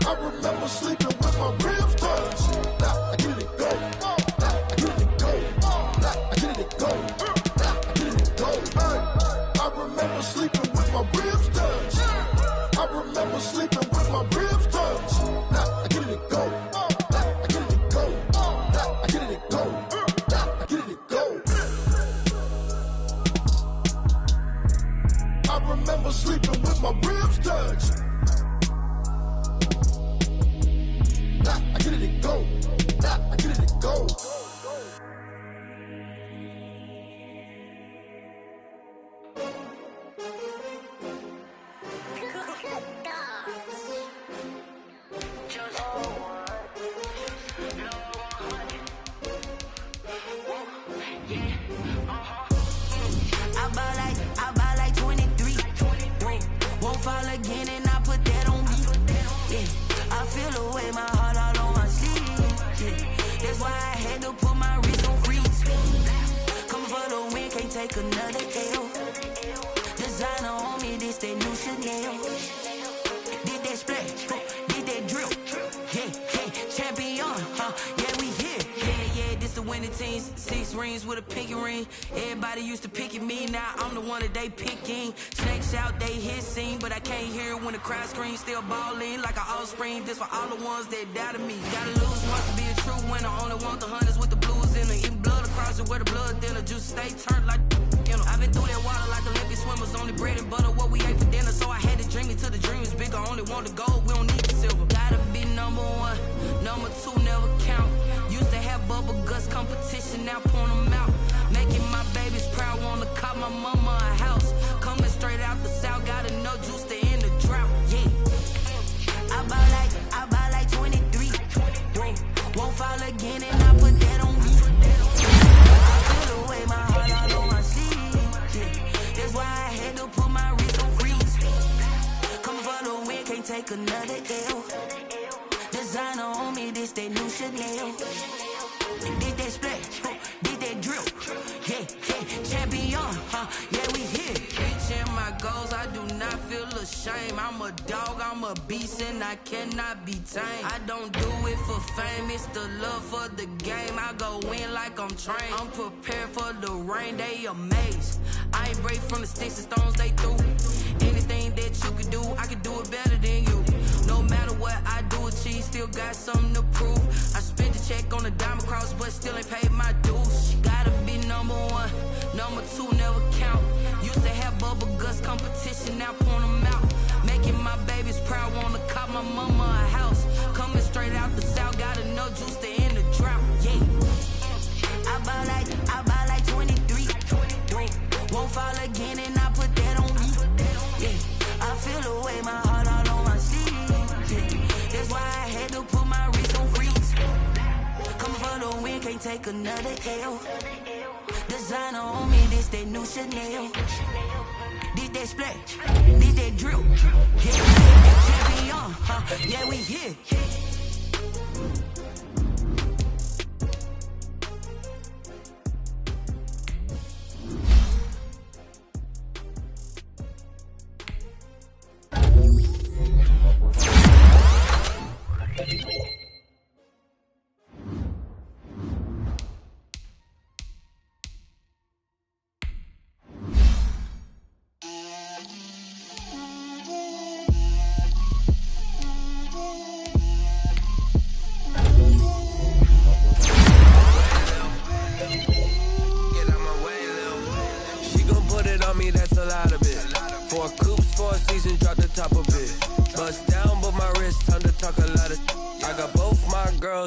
I remember sleeping with my ribs touched. Now I get it and go. Now I get it and go. Now I get it and go. Now I get it and go. Hey, I remember sleeping with my ribs touched. I remember sleeping with my ribs touched. Now I get it and go. Now I get it and go. Now I get it and go. Now I get it and go. I remember sleeping with my ribs touched. Now I get it and go. Now I get it and go. I buy like 23. Won't fall again and I put that on me. Yeah, I feel the way my heart all on my sleeve. Yeah, that's why I had to put my wrist on freeze. Coming for the win, can't take another L. Designer on me, this that new Chanel. Did that splash, did that drill. Yeah, champion, yeah, we here. Yeah, this the winning 15, 6 rings with a pinky ring. Everybody used to pick at me, now I'm the one that they picking. Snakes out, they hissing, but I can't hear when the crowd screams. Still balling like an offspring. This for all the ones that doubted me. Gotta lose once to be a true winner. Only want the hunters with the blues in it. Eating blood across it where the blood thinner. Juice stay turned like, you know. I've been through that water like Olympic swimmers. Only bread and butter, what we ate for dinner. So I had to dream it till the dream is bigger. Only want the gold, we don't need the silver. Gotta be number one, number two never count. Used to have bubble guts competition, now point them out. Making my babies proud, wanna call my mama a house. Coming straight out the south, gotta know juice to end the drought, yeah. I buy like 23. Won't fall again and I put that on me. I feel the way my heart all on my sleeve, yeah. That's why I had to put my wrist on freeze. Coming for the win, can't take another L. Designer on me, this that new Chanel. Did that splash, did that drill. Yeah, champion, yeah, we here. Reaching my goals, I do not feel ashamed. I'm a dog, I'm a beast, and I cannot be tamed. I don't do it for fame, it's the love for the game. I go in like I'm trained. I'm prepared for the rain, they amazed. I ain't break from the sticks and stones they threw. Anything that you could do, I could do it better than you. No matter what I do, achieve, still got something to prove. I spent the check on the diamond cross, but still ain't paid my dues. Gotta be number one, number two never count. Used to have bubble guts competition, now point them out. Making my babies proud, wanna call my mama a house. Coming straight out the south, gotta know juice to end the drought, yeah. I buy like 23. Won't fall again and I put that on me, yeah. I feel the way my heart all on my sleeve, yeah. That's why I had to put my wrist on freeze. Coming for the win, can't take another L. Designer on me, this that new Chanel. Did that splash, did that drill. Yeah, champion, yeah, we here.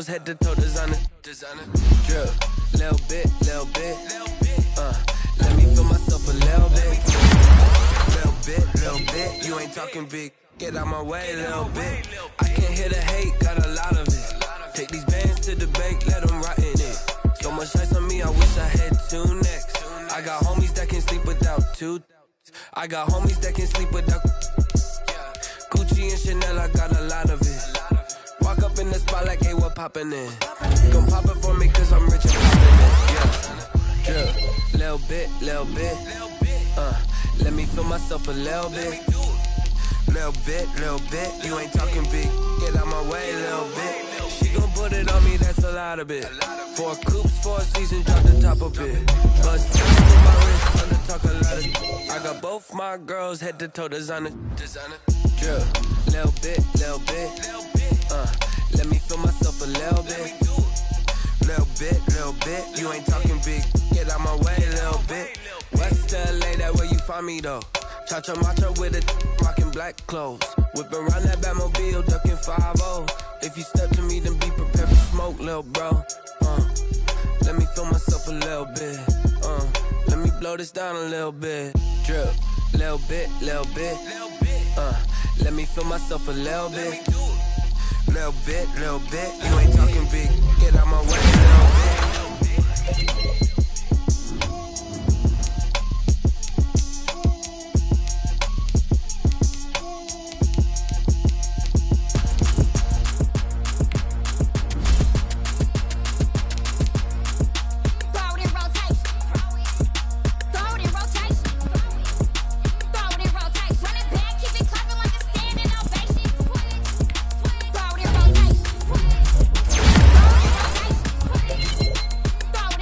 Head to toe designer. Drill, little bit. Let me feel myself a little bit. You ain't talking big. Get out my way, little bit. I can't hear the hate, got a lot of it. Take these bands to the bank, let them rot in it. So much ice on me, I wish I had two necks. I got homies that can sleep without two. I got homies that can sleep without Gucci and Chanel, I got a lot of it. Walk up in the spot like, hey, what poppin' in? Gon' pop it for me cause I'm rich and poppin' in. Yeah, drill, little bit. Let me feel myself a little bit. Little bit. You ain't talking big. Get out my way, little bit. She gon' put it on me, that's a lot of it. 4 coops, 4 seasons, drop the top of it. Bust down with my wrist, time to talk a lot of. I got both my girls head to toe designer. Drill, little bit. Let me feel myself a little bit. Little bit. You ain't talking big. Get out my way, little bit. West LA, that where you find me though. Cha-cha macha with a rockin' black clothes. Whip around that Batmobile, ducking 5-0. If you step to me, then be prepared for smoke, little bro. Let me feel myself a little bit. Let me blow this down a little bit. Drip, little bit. Let me feel myself a little bit. Little bit. You ain't talking big. Get out my way, little bit. Throw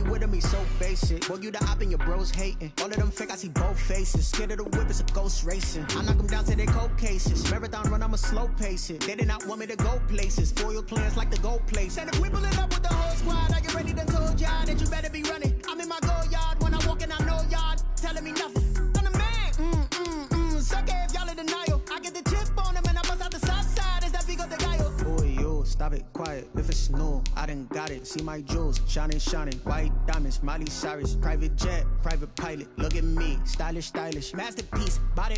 with me so basic. Boy, you the op and your bros hating. All of them fake, I see both faces. Scared of the whip, it's a ghost racing. I knock them down to their cold cases. Marathon run, I'ma slow pace it. They did not want me to go places. Foil plans like the gold place. And if we pulling up with the whole squad, I get ready to told y'all that you better be running. I'm in my go yard when I walk in, I know y'all telling me nothing. I'm the man. Suck it if y'all in denial. I get the chip on them and I bust out the south side. Is that Vigo de Gallo? Boy, yo, stop it, quiet. If it's new, I done got it. See my jewels, shining, shining. White diamonds, Miley Cyrus. Private jet, private pilot. Look at me, stylish, stylish. Masterpiece, body,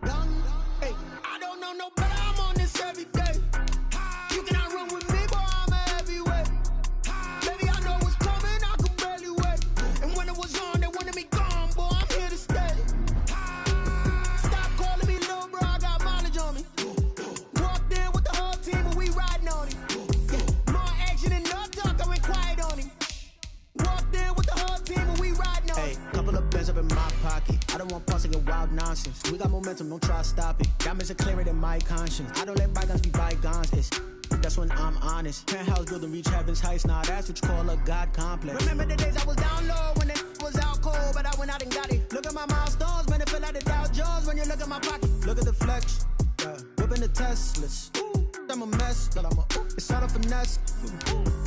young. Hey, I don't know no better. I'm on this every day. You cannot run with me, boy. I'm a heavyweight. Baby, I know what's coming. I could barely wait. And when it was on, they wanted me gone, boy. I'm here to stay. Stop calling me little bro. I got mileage on me. Walked in with the whole team and we riding on him. More action and no talk. I went quiet on him. Walked in with the whole team and we riding on him. Hey, couple of bands up in my pocket. I don't want pausing and wild nonsense. We got momentum, don't try to stop it. Diamonds are clearer than my conscience. I don't let bygones be bygones. That's when I'm honest. Penthouse building, reach heaven's heights. Nah, that's what you call a God complex. Remember the days I was down low when it was out cold, but I went out and got it. Look at my milestones, man, it feel like the Dow Jones when you look at my pocket. Look at the flex, yeah. Whipping the Teslas. I'm a mess, but it's all a finesse.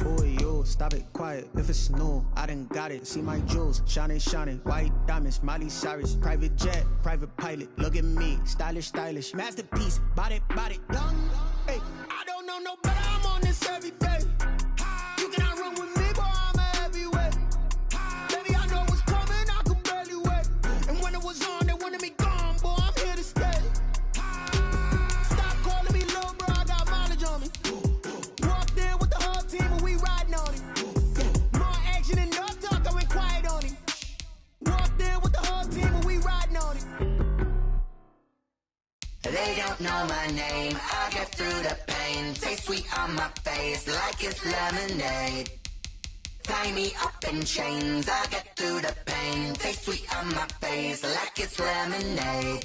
Boy, yo, stop it, quiet. If it's new, I done got it. See my jewels, shining, shining. White diamonds, Miley Cyrus. Private jet, private pilot. Look at me, stylish, stylish. Masterpiece, body, young. Hey, I don't know no better. I'm on this every day. You cannot run with me, boy. I'm a heavyweight. Baby, I know what's coming. I could barely wait. And when it was on, they wanted me gone, boy. I'm here to stay. Stop calling me little bro. I got mileage on me. Walked in with the whole team and we riding on him. More action and no talk. I went quiet on him. Walked in with the whole team and we riding on him. They don't know my name, I get through the pain. Taste sweet on my face like it's lemonade. Tie me up in chains, I get through the pain. Taste sweet on my face like it's lemonade.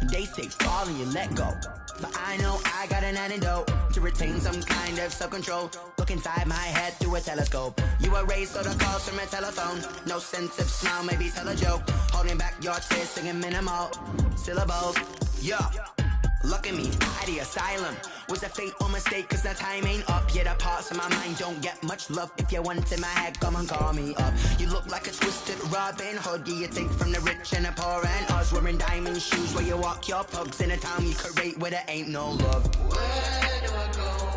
They say fall and you let go, but I know I got an antidote to retain some kind of self-control. Look inside my head through a telescope. You erase all the calls from a telephone. No sense of smile, maybe tell a joke. Holding back your tears, singing minimal syllables. Yeah, look at me, at the asylum. Was a fate or mistake, cause the time ain't up. Yet the parts of my mind don't get much love. If you want in my head, come and call me up. You look like a twisted Robin Hood. Yeah, you take from the rich and the poor and us. Wearing diamond shoes where you walk your pugs in a town you create where there ain't no love. Where do I go?